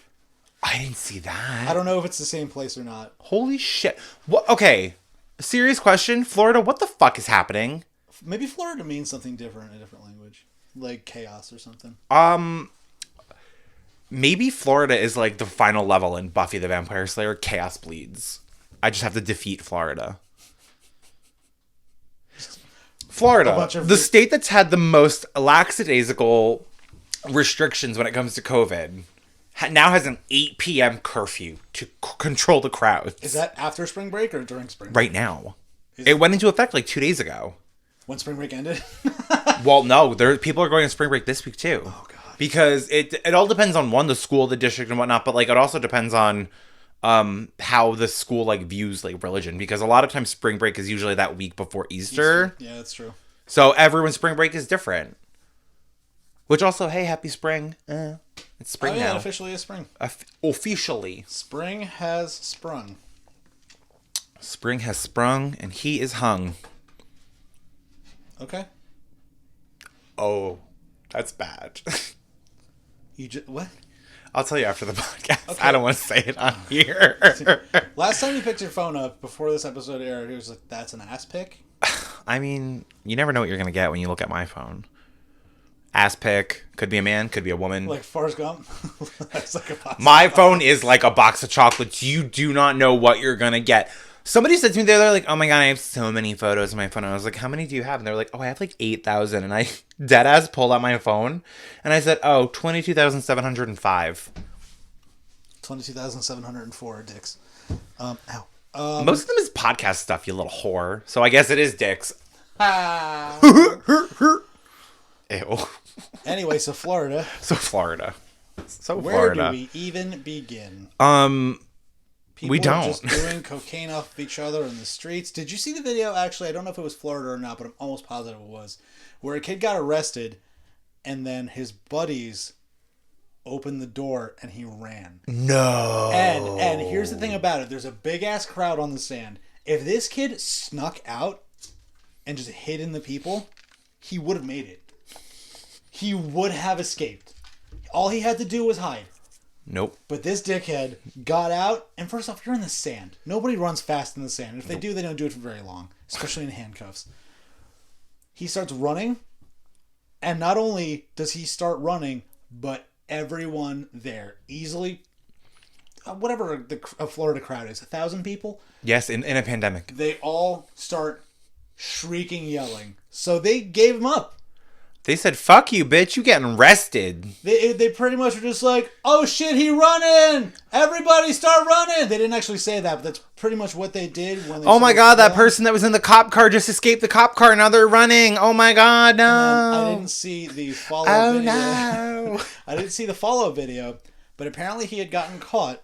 I didn't see that. I don't know if it's the same place or not. Holy shit. What? Okay. Serious question. Florida, what the fuck is happening? Maybe Florida means something different in a different language. Like chaos or something. Maybe Florida is like the final level in Buffy the Vampire Slayer. Chaos bleeds. I just have to defeat Florida. Florida, the state that's had the most lackadaisical restrictions when it comes to COVID, now has an 8 p.m. curfew to control the crowds. Is that after spring break or during spring break? Right now. It went into effect like 2 days ago. When spring break ended? Well, no. People are going on spring break this week, too. Oh, God. Because it all depends on, the school, the district, and whatnot. But, like, it also depends on how the school, like, views, like, religion. Because a lot of times spring break is usually that week before Easter. Yeah, that's true. So everyone's spring break is different. Which also, hey, happy spring. It's spring now. It officially is spring. Officially. Spring has sprung. Spring has sprung, and he is hung. Okay. Oh, that's bad. What? I'll tell you after the podcast. Okay. I don't want to say it on here. Last time you picked your phone up, before this episode aired, it was like, that's an ass pic? I mean, you never know what you're going to get when you look at my phone. Ass pic. Could be a man, could be a woman. Like Forrest Gump? That's like a box. My phone is like a box of chocolates. You do not know what you're going to get. Somebody said to me, they're like, oh my God, I have so many photos on my phone. And I was like, how many do you have? And they're like, oh, I have like 8,000. And I dead ass pulled out my phone. And I said, oh, 22,705. 22,704 dicks. Ow. Most of them is podcast stuff, you little whore. So I guess it is dicks. Ew. Anyway, so Florida. So Florida. So Where Florida. do we even begin? People We don't. are just doing cocaine off of each other in the streets. Did you see the video? Actually, I don't know if it was Florida or not, but I'm almost positive it was. Where a kid got arrested, and then his buddies opened the door and he ran. No. And here's the thing about it. There's a big ass crowd on the sand. If this kid snuck out and just hid in the people, he would have made it. He would have escaped. All he had to do was hide. Nope. But this dickhead got out, and first off, you're in the sand. Nobody runs fast in the sand. If they do, they don't do it for very long, especially in handcuffs. He starts running, and not only does he start running, but everyone there easily, whatever a Florida crowd is, 1,000 people? Yes, in a pandemic. They all start shrieking, yelling. So they gave him up. They said, fuck you, bitch, you getting arrested. They pretty much were just like, oh shit, he running! Everybody start running! They didn't actually say that, but that's pretty much what they did when they Oh my god, that running. person that was in the cop car just escaped the cop car, now they're running. Oh my god, no. I didn't see the follow video. No. I didn't see the follow video, but apparently he had gotten caught.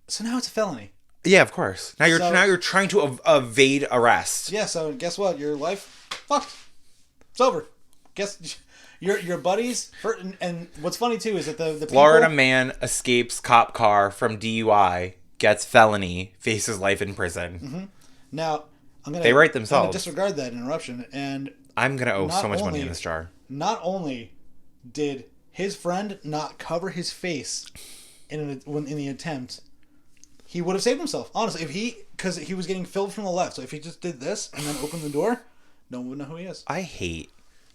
So now it's a felony. Yeah, of course. Now you're trying to evade arrest. Yeah, so guess what? Your life fucked. It's over. Guess your buddies and what's funny too is that the Florida people, man escapes cop car from DUI, gets felony, faces life in prison. Mm-hmm. Now They write I'm themselves. gonna disregard that interruption, and I'm gonna owe so much money only- in this jar. Not only did his friend not cover his face in the attempt, he would have saved himself. Honestly, because he was getting filled from the left, so if he just did this and then opened the door, no one would know who he is. I hate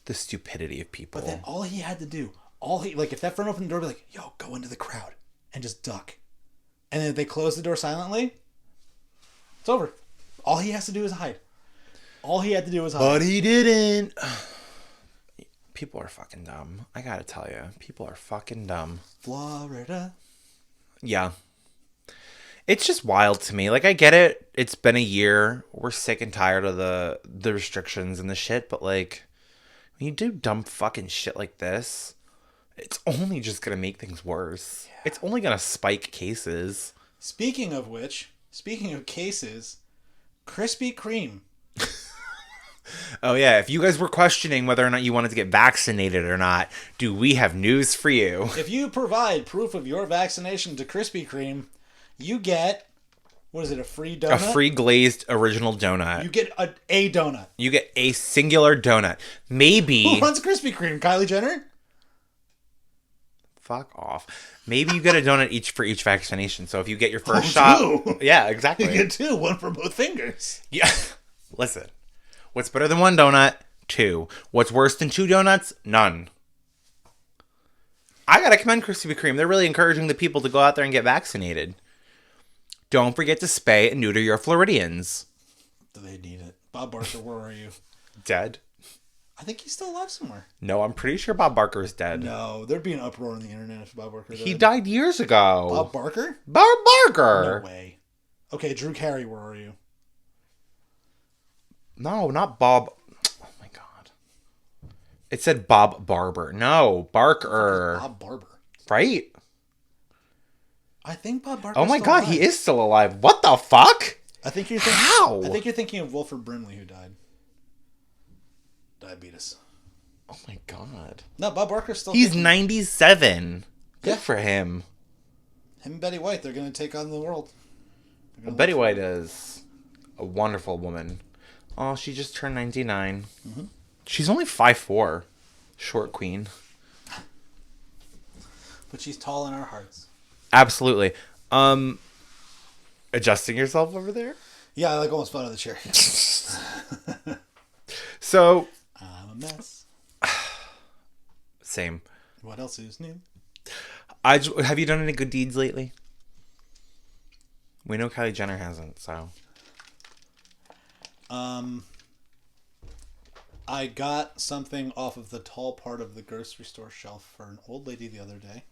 the stupidity of people. But then all he had to do, if that friend opened the door, be like, yo, go into the crowd and just duck. And then if they close the door silently, it's over. All he has to do is hide. All he had to do was hide. But he didn't. People are fucking dumb. I gotta tell you, people are fucking dumb. Florida. Yeah. It's just wild to me. Like, I get it. It's been a year. We're sick and tired of the restrictions and the shit. But, like, when you do dumb fucking shit like this, it's only just going to make things worse. Yeah. It's only going to spike cases. Speaking of cases, Krispy Kreme. Oh, yeah. If you guys were questioning whether or not you wanted to get vaccinated or not, do we have news for you? If you provide proof of your vaccination to Krispy Kreme, you get, what is it, a free donut? A free glazed original donut. You get a donut. You get a singular donut. Maybe. Who runs Krispy Kreme? Kylie Jenner? Fuck off. Maybe you get a donut for each vaccination. So if you get your first shot. Two. Yeah, exactly. You get two, one for both fingers. Yeah. Listen. What's better than one donut? Two. What's worse than two donuts? None. I gotta commend Krispy Kreme. They're really encouraging the people to go out there and get vaccinated. Don't forget to spay and neuter your Floridians. Do they need it? Bob Barker, where are you? Dead? I think he's still alive somewhere. No, I'm pretty sure Bob Barker is dead. No, there'd be an uproar on the internet if Bob Barker died. He died years ago. Bob Barker? Bob Barker! No way. Okay, Drew Carey, where are you? No, not Bob. Oh my god. It said Bob Barber. No, Barker. Bob Barber. Right? I think Bob Barker. Oh my god, he is still alive. What the fuck? I think you're How? I think you're thinking of Wilford Brimley, who died. Diabetes. Oh my god. No, Bob Barker's still. He's 97. Good Yeah. for him. Him and Betty White, they're going to take on the world. Betty White is a wonderful woman. Oh, she just turned 99. Mm-hmm. She's only 5'4". Short queen. But she's tall in our hearts. Absolutely. Adjusting yourself over there? Yeah, I almost fell out of the chair. So. I'm a mess. Same. What else is new? Have you done any good deeds lately? We know Kylie Jenner hasn't, so. I got something off of the tall part of the grocery store shelf for an old lady the other day.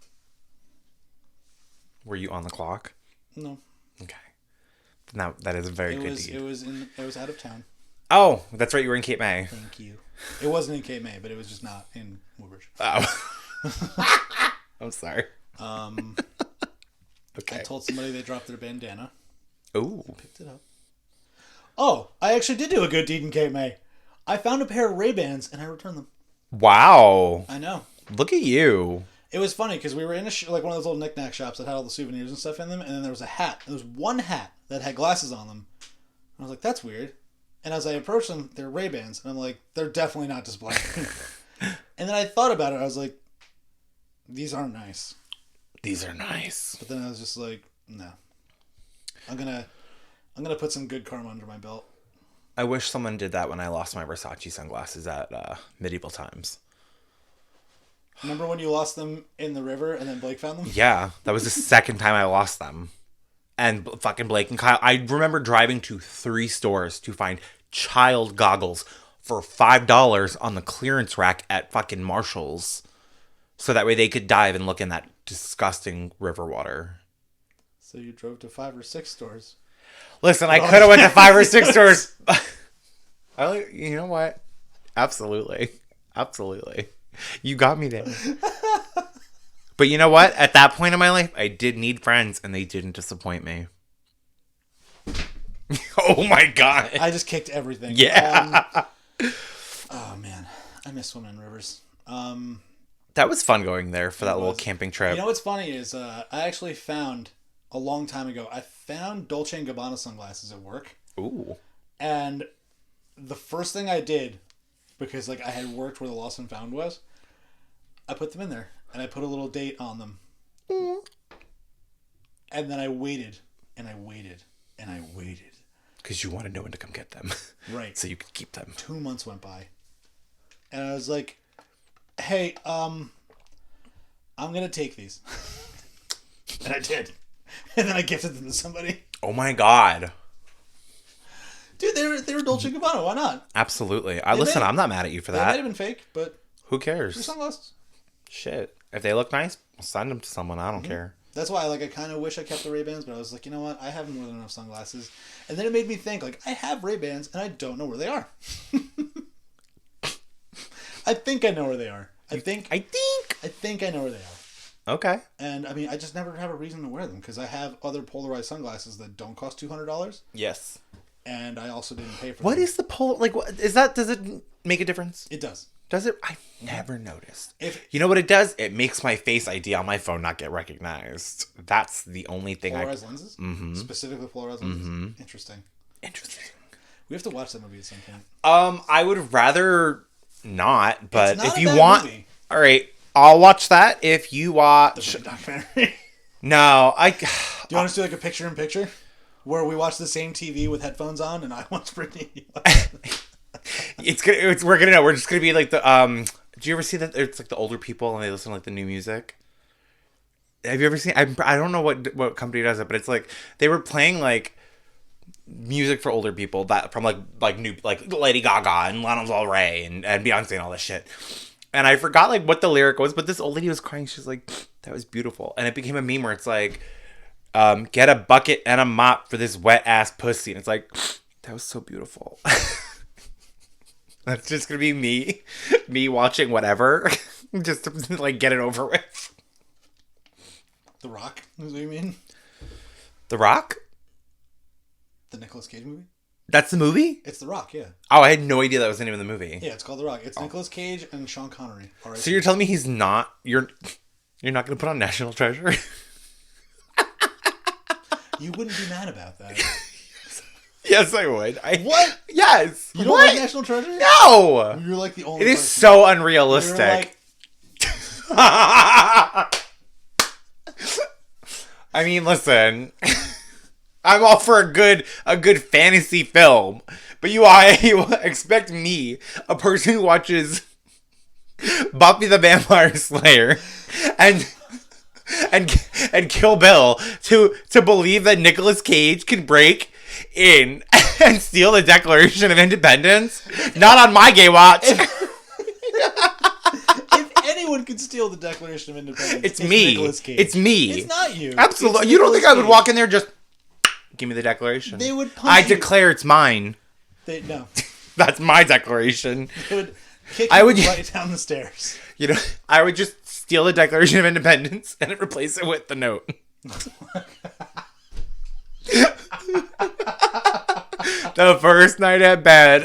Were you on the clock? No. Okay. Now that is a very good deed. It was out of town. Oh, that's right. You were in Cape May. Thank you. It wasn't in Cape May, but it was just not in Woodbridge. Oh. I'm sorry. Okay. I told somebody they dropped their bandana. Ooh. Picked it up. Oh, I actually did do a good deed in Cape May. I found a pair of Ray-Bans and I returned them. Wow. I know. Look at you. It was funny because we were in like one of those little knick-knack shops that had all the souvenirs and stuff in them, and then there was a hat. There was one hat that had glasses on them. I was like, that's weird. And as I approached them, they're Ray-Bans, and I'm like, they're definitely not displayed. And then I thought about it. I was like, these aren't nice. These are nice. But then I was just like, no. I'm gonna put some good karma under my belt. I wish someone did that when I lost my Versace sunglasses at medieval times. Remember when you lost them in the river and then Blake found them? Yeah, that was the second time I lost them. And fucking Blake and Kyle. I remember driving to 3 stores to find child goggles for $5 on the clearance rack at fucking Marshall's. So that way they could dive and look in that disgusting river water. So you drove to 5 or 6 stores. Listen, I could have went to 5 or 6 stores. You know what? Absolutely. Absolutely. You got me there. But you know what? At that point in my life, I did need friends, and they didn't disappoint me. Oh my God. I just kicked everything. Yeah. Oh man. I miss swimming in rivers. That was fun going there for that little camping trip. You know what's funny is I actually found a long time ago, I found Dolce & Gabbana sunglasses at work. Ooh. And the first thing I did, because like I had worked where the lost and found was, I put them in there and I put a little date on them. And then I waited and I waited and I waited. Because you wanted no one to come get them. Right. So you could keep them. 2 months went by. And I was like, hey, I'm going to take these. And I did. And then I gifted them to somebody. Oh my God. Dude, they were Dolce & Gabbana. Why not? Absolutely. Listen, I'm not mad at you for They that. might have been fake, but who cares? they're sunglasses. Shit. If they look nice, I'll send them to someone. I don't care. That's why I kind of wish I kept the Ray-Bans, but I was like, you know what? I have more than enough sunglasses. And then it made me think, like, I have Ray-Bans and I don't know where they are. I think I know where they are. I think I know where they are. Okay. And I mean, I just never have a reason to wear them because I have other polarized sunglasses that don't cost $200. Yes. And I also didn't pay for them. What is the like? What is that? Does it make a difference? It does. Does it? I never noticed. You know what it does? It makes my Face ID on my phone not get recognized. That's the only thing. Polarized lenses? Mm-hmm. Specifically polarized lenses? Mm-hmm. Interesting. We have to watch that movie at some point. I would rather not, but It's not if a you bad want, movie. all right, I'll watch that. If you watch The documentary. No, Do you want us to do like a picture-in-picture? Where we watch the same TV with headphones on and I watch Britney. We're gonna know. We're just gonna be like the do you ever see that it's like the older people and they listen to like the new music? Have you ever seen I don't know what company does it, but it's like they were playing like music for older people that from like new like Lady Gaga and Lana Del Rey and Beyonce and all this shit. And I forgot like what the lyric was, but this old lady was crying. She's like, that was beautiful. And it became a meme where it's like, get a bucket and a mop for this wet ass pussy. And it's like, that was so beautiful. That's just gonna be me watching whatever, just to like get it over with. The Rock is what you mean? The Rock? The Nicolas Cage movie? That's the movie? It's The Rock, yeah. Oh, I had no idea that was the name of the movie. Yeah, it's called The Rock. It's Nicolas Cage and Sean Connery. So you're telling me he's not? You're not gonna put on National Treasure? You wouldn't be mad about that. Yes, I would. What? Yes. You don't like National Treasure? No. You're like the only. It is person. so unrealistic. I mean, listen. I'm all for a good fantasy film, but you expect me, a person who watches Buffy the Vampire Slayer and Kill Bill to believe that Nicolas Cage can break in and steal the Declaration of Independence? Not on my gay watch. If anyone could steal the Declaration of Independence, it's me. Nicolas Cage. It's me. It's not you. Absolutely. You don't think I would walk in there just give me the Declaration? They would punch I you. declare it's mine. No. That's my declaration. They would kick you right down the stairs. I would just steal the Declaration of Independence and replace it with the note. The first night at bed,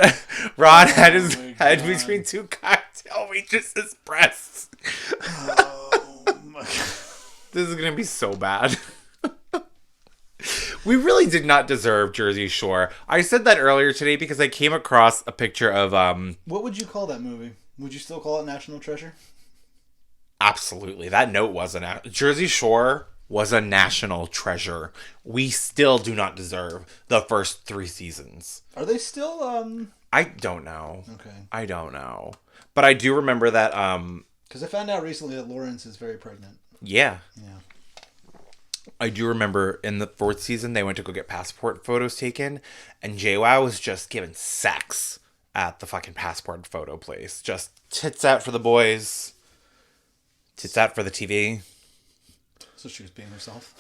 Ron had his head between two cocktail waitresses' breasts. Oh my God. This is going to be so bad. We really did not deserve Jersey Shore. I said that earlier today because I came across a picture of... What would you call that movie? Would you still call it National Treasure? Absolutely. That note wasn't... Jersey Shore was a national treasure. We still do not deserve the first 3 seasons. Are they still... I don't know. Okay. I don't know. But I do remember that... Because I found out recently that Lawrence is very pregnant. Yeah. Yeah. I do remember in the 4th season, they went to go get passport photos taken, and JWoww was just giving sex at the fucking passport photo place. Just tits out for the boys, tits out for the TV. So she was being herself?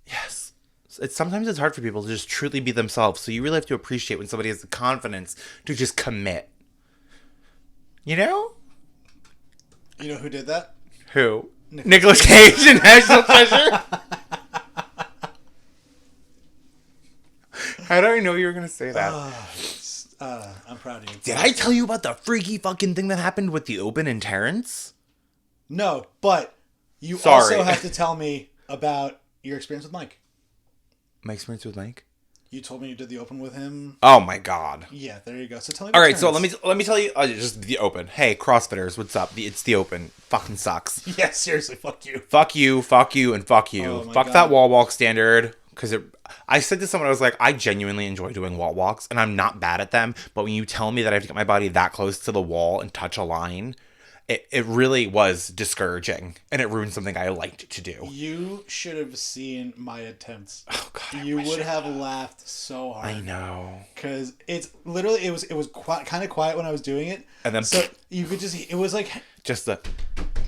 Yes. Sometimes it's hard for people to just truly be themselves, so you really have to appreciate when somebody has the confidence to just commit. You know? You know who did that? Who? Nicolas Cage in National Treasure? How did I know you were going to say that? I'm proud of you. Did I tell you about the freaky fucking thing that happened with the Open and Terrence? No, but you Sorry. also have to tell me about your experience with Mike. My experience with Mike? You told me you did the Open with him. Oh my god. Yeah, there you go. So tell me All about right, so Terrence. let me tell you just the Open. Hey, CrossFitters, what's up? It's the Open. Fucking sucks. Yeah, seriously, fuck you. Fuck you, and fuck you. Oh my Fuck God. that wall walk standard. Because I said to someone, I was like, I genuinely enjoy doing wall walks, and I'm not bad at them. But when you tell me that I have to get my body that close to the wall and touch a line, it really was discouraging, and it ruined something I liked to do. You should have seen my attempts. Oh God, You would have laughed so hard. I know. Because it's literally, it was kind of quiet when I was doing it. And then so you could just, it was like, just the.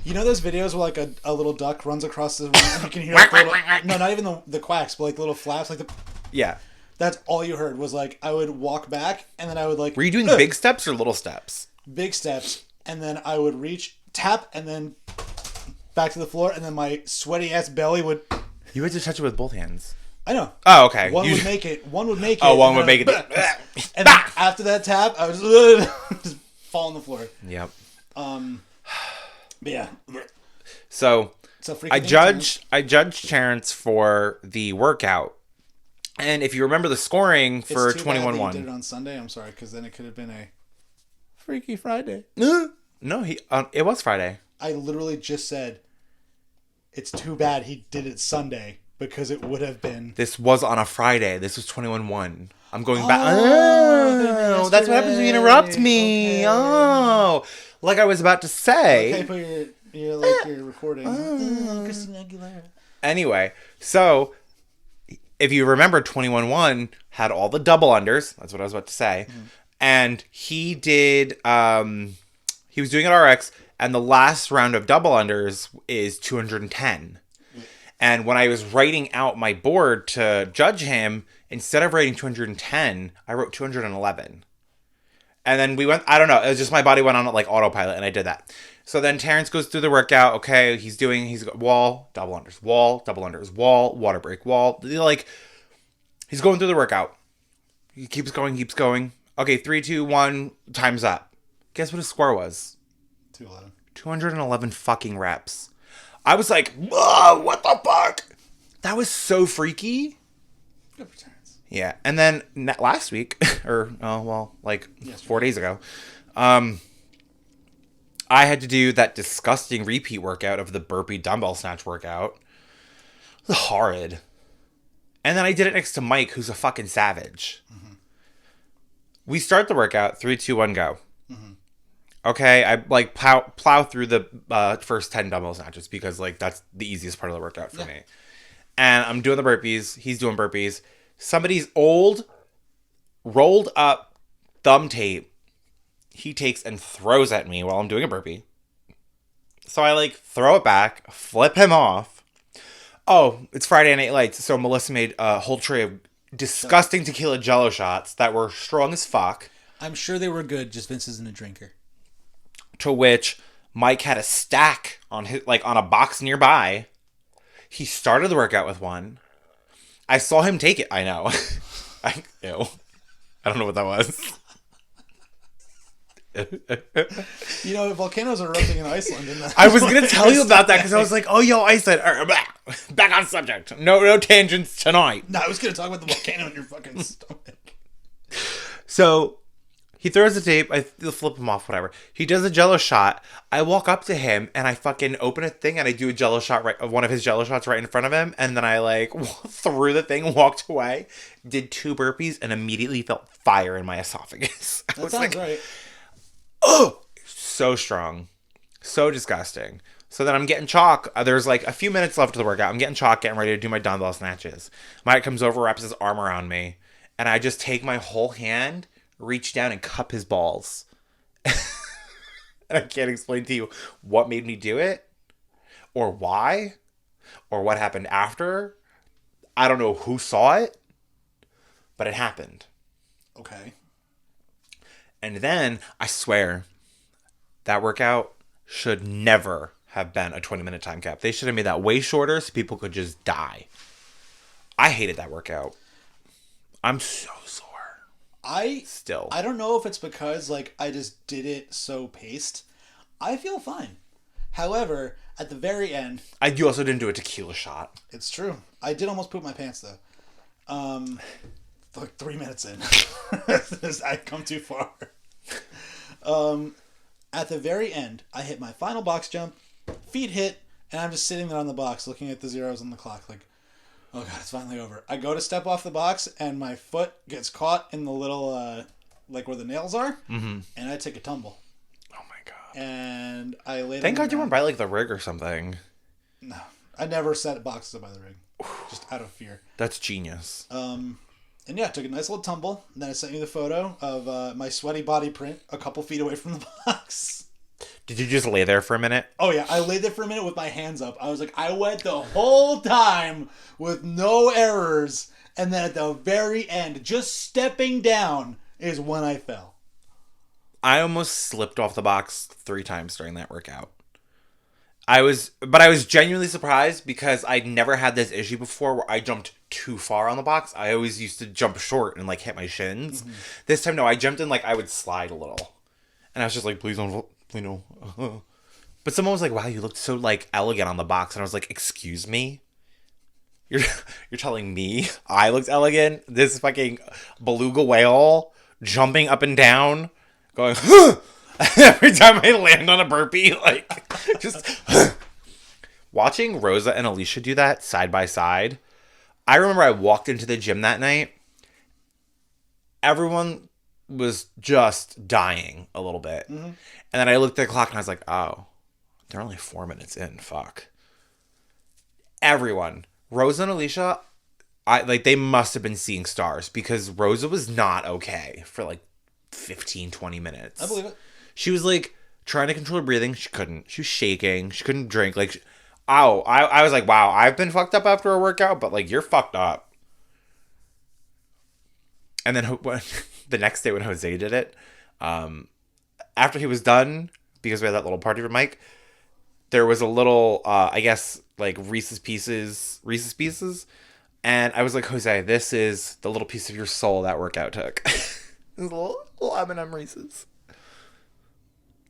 you know those videos where like a little duck runs across the room and you can hear like the little, no, not even the quacks, but like the little flaps, like the, Yeah. that's all you heard was like, I would walk back and then I would like. Were you doing big steps or little steps? Big steps, and then I would reach, tap, and then back to the floor, and then my sweaty ass belly would. You had to touch it with both hands. I know. Oh, okay. One would make it. One would make it. Oh, one and would then make it. And then after that tap, I was just fall on the floor. Yep. But yeah. So It's a freaking I thing, judged Terrence for the workout, and if you remember the scoring for It's too bad that 21-1. you did it on Sunday. I'm sorry, because then it could have been a Freaky Friday. No, it was Friday. I literally just said it's too bad he did it Sunday because it would have been. This was on a Friday. This was 21-1. I'm going back. Oh, Oh, that's what happens when you interrupt me. Okay. Oh, like I was about to say. Okay, put your recording. Christina Aguilera. Anyway, so if you remember, 21-1 had all the double unders. That's what I was about to say. Mm-hmm. And he did, he was doing it RX, and the last round of double unders is 210. And when I was writing out my board to judge him, instead of writing 210, I wrote 211. And then we went, I don't know, it was just my body went on like autopilot, and I did that. So then Terrence goes through the workout. Okay, he's wall, double unders, wall, double unders, wall, water break, wall. Like, he's going through the workout. He keeps going. Okay, 3, 2, 1, time's up. Guess what his score was? 211. 211 fucking reps. I was like, whoa, what the fuck? That was so freaky. Good for Terrence. Yeah, and then last week, or, 4 days ago, I had to do that disgusting repeat workout of the burpee dumbbell snatch workout. It was horrid. And then I did it next to Mike, who's a fucking savage. Mm-hmm. We start the workout, 3, 2, 1, go. Mm-hmm. Okay, I like plow through the first 10 dumbbell snatches because like that's the easiest part of the workout for me. And I'm doing the burpees. He's doing burpees. Somebody's old, rolled up thumb tape he takes and throws at me while I'm doing a burpee. So I like throw it back, flip him off. Oh, it's Friday Night Lights, so Melissa made a whole tray of disgusting tequila jello shots that were strong as fuck. I'm sure they were good, just Vince isn't a drinker. To which Mike had a stack on his, like, on a box nearby. He started the workout with one. I saw him take it. I know. Ew. I don't know what that was. You know, volcanoes are erupting in Iceland. I was going to tell you about that because I was like, oh, yo, Iceland. Back on subject. No tangents tonight. No, I was going to talk about the volcano in your fucking stomach. So he throws the tape. I flip him off, whatever. He does a Jello shot. I walk up to him and I fucking open a thing and I do a Jello shot, one of his Jello shots right in front of him. And then I like threw the thing, walked away, did 2 burpees, and immediately felt fire in my esophagus. That sounds right. Oh, so strong. So disgusting. So then I'm getting chalk. There's like a few minutes left of the workout. I'm getting chalk, getting ready to do my dumbbell snatches. Mike comes over, wraps his arm around me, and I just take my whole hand, reach down, and cup his balls. And I can't explain to you what made me do it, or why, or what happened after. I don't know who saw it, but it happened. Okay. And then, I swear, that workout should never have been a 20-minute time cap. They should have made that way shorter so people could just die. I hated that workout. I'm so sore. I Still. don't know if it's because, like, I just did it so paced. I feel fine. However, at the very end... You also didn't do a tequila shot. It's true. I did almost poop my pants, though. Like 3 minutes in. I've come too far. At the very end, I hit my final box jump, feet hit, and I'm just sitting there on the box looking at the zeros on the clock like, oh god, it's finally over. I go to step off the box and my foot gets caught in the little, like where the nails are, and I take a tumble. Oh my god. And I laid Thank on God the you weren't ground. by like the rig or something. No. I never set boxes up by the rig. Just out of fear. That's genius. And yeah, I took a nice little tumble. And then I sent you the photo of my sweaty body print a couple feet away from the box. Did you just lay there for a minute? Oh yeah, I laid there for a minute with my hands up. I was like, I went the whole time with no errors. And then at the very end, just stepping down is when I fell. I almost slipped off the box 3 times during that workout. I was genuinely surprised because I'd never had this issue before where I jumped too far on the box. I always used to jump short and like hit my shins. Mm-hmm. This time, no, I jumped in like I would slide a little. And I was just like, please don't, you know. But someone was like, wow, you looked so like elegant on the box. And I was like, excuse me? You're telling me I looked elegant? This fucking beluga whale jumping up and down, going, huh! Every time I land on a burpee, like, just watching Rosa and Alicia do that side by side. I remember I walked into the gym that night. Everyone was just dying a little bit. Mm-hmm. And then I looked at the clock and I was like, oh, they're only 4 minutes in. Fuck. Everyone. Rosa and Alicia, they must have been seeing stars because Rosa was not okay for like 15, 20 minutes. I believe it. She was like trying to control her breathing. She couldn't. She was shaking. She couldn't drink. Like, I was like, wow, I've been fucked up after a workout, but like, you're fucked up. And then the next day when Jose did it, after he was done, because we had that little party for Mike, there was a little, I guess, like Reese's Pieces. And I was like, Jose, this is the little piece of your soul that workout took. This little M&M Reese's.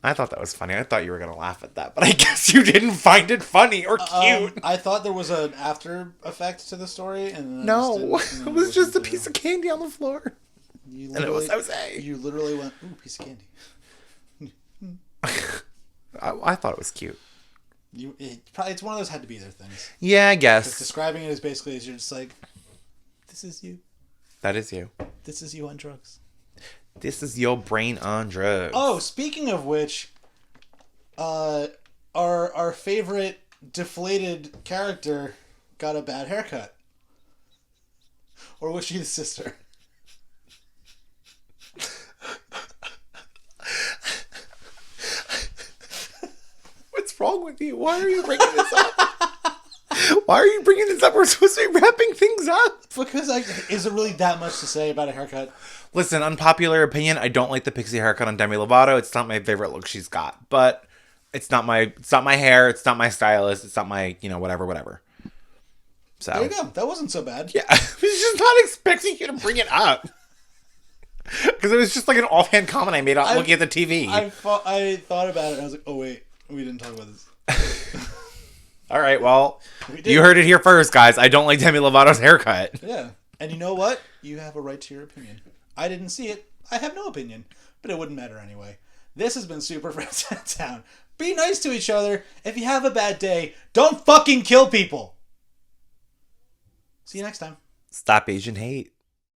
I thought that was funny. I thought you were going to laugh at that, but I guess you didn't find it funny or cute. I thought there was an after effect to the story. And no, it was just a piece of candy on the floor. And it was Jose. You literally went, ooh, piece of candy. I thought it was cute. It's one of those had to be there things. Yeah, I guess. Describing it as basically as you're just like, this is you. That is you. This is you on drugs. This is your brain on drugs. Oh, speaking of which, our favorite deflated character got a bad haircut. Or was she the sister? What's wrong with you? Why are you bringing this up? Why are you bringing this up? We're supposed to be wrapping things up. Because is it really that much to say about a haircut? Listen, unpopular opinion, I don't like the pixie haircut on Demi Lovato. It's not my favorite look she's got. But It's not my hair. It's not my stylist. It's not my, whatever. So There you go. That wasn't so bad. yeah, I was just not expecting you to bring it up because it was just like an offhand comment I made out looking at the TV. I thought about it and I was like, oh wait, we didn't talk about this. All right, well, you heard it here first, guys. I don't like Demi Lovato's haircut. Yeah, and you know what? You have a right to your opinion. I didn't see it. I have no opinion, but it wouldn't matter anyway. This has been Super Friends in Town. Be nice to each other. If you have a bad day, don't fucking kill people. See you next time. Stop Asian hate.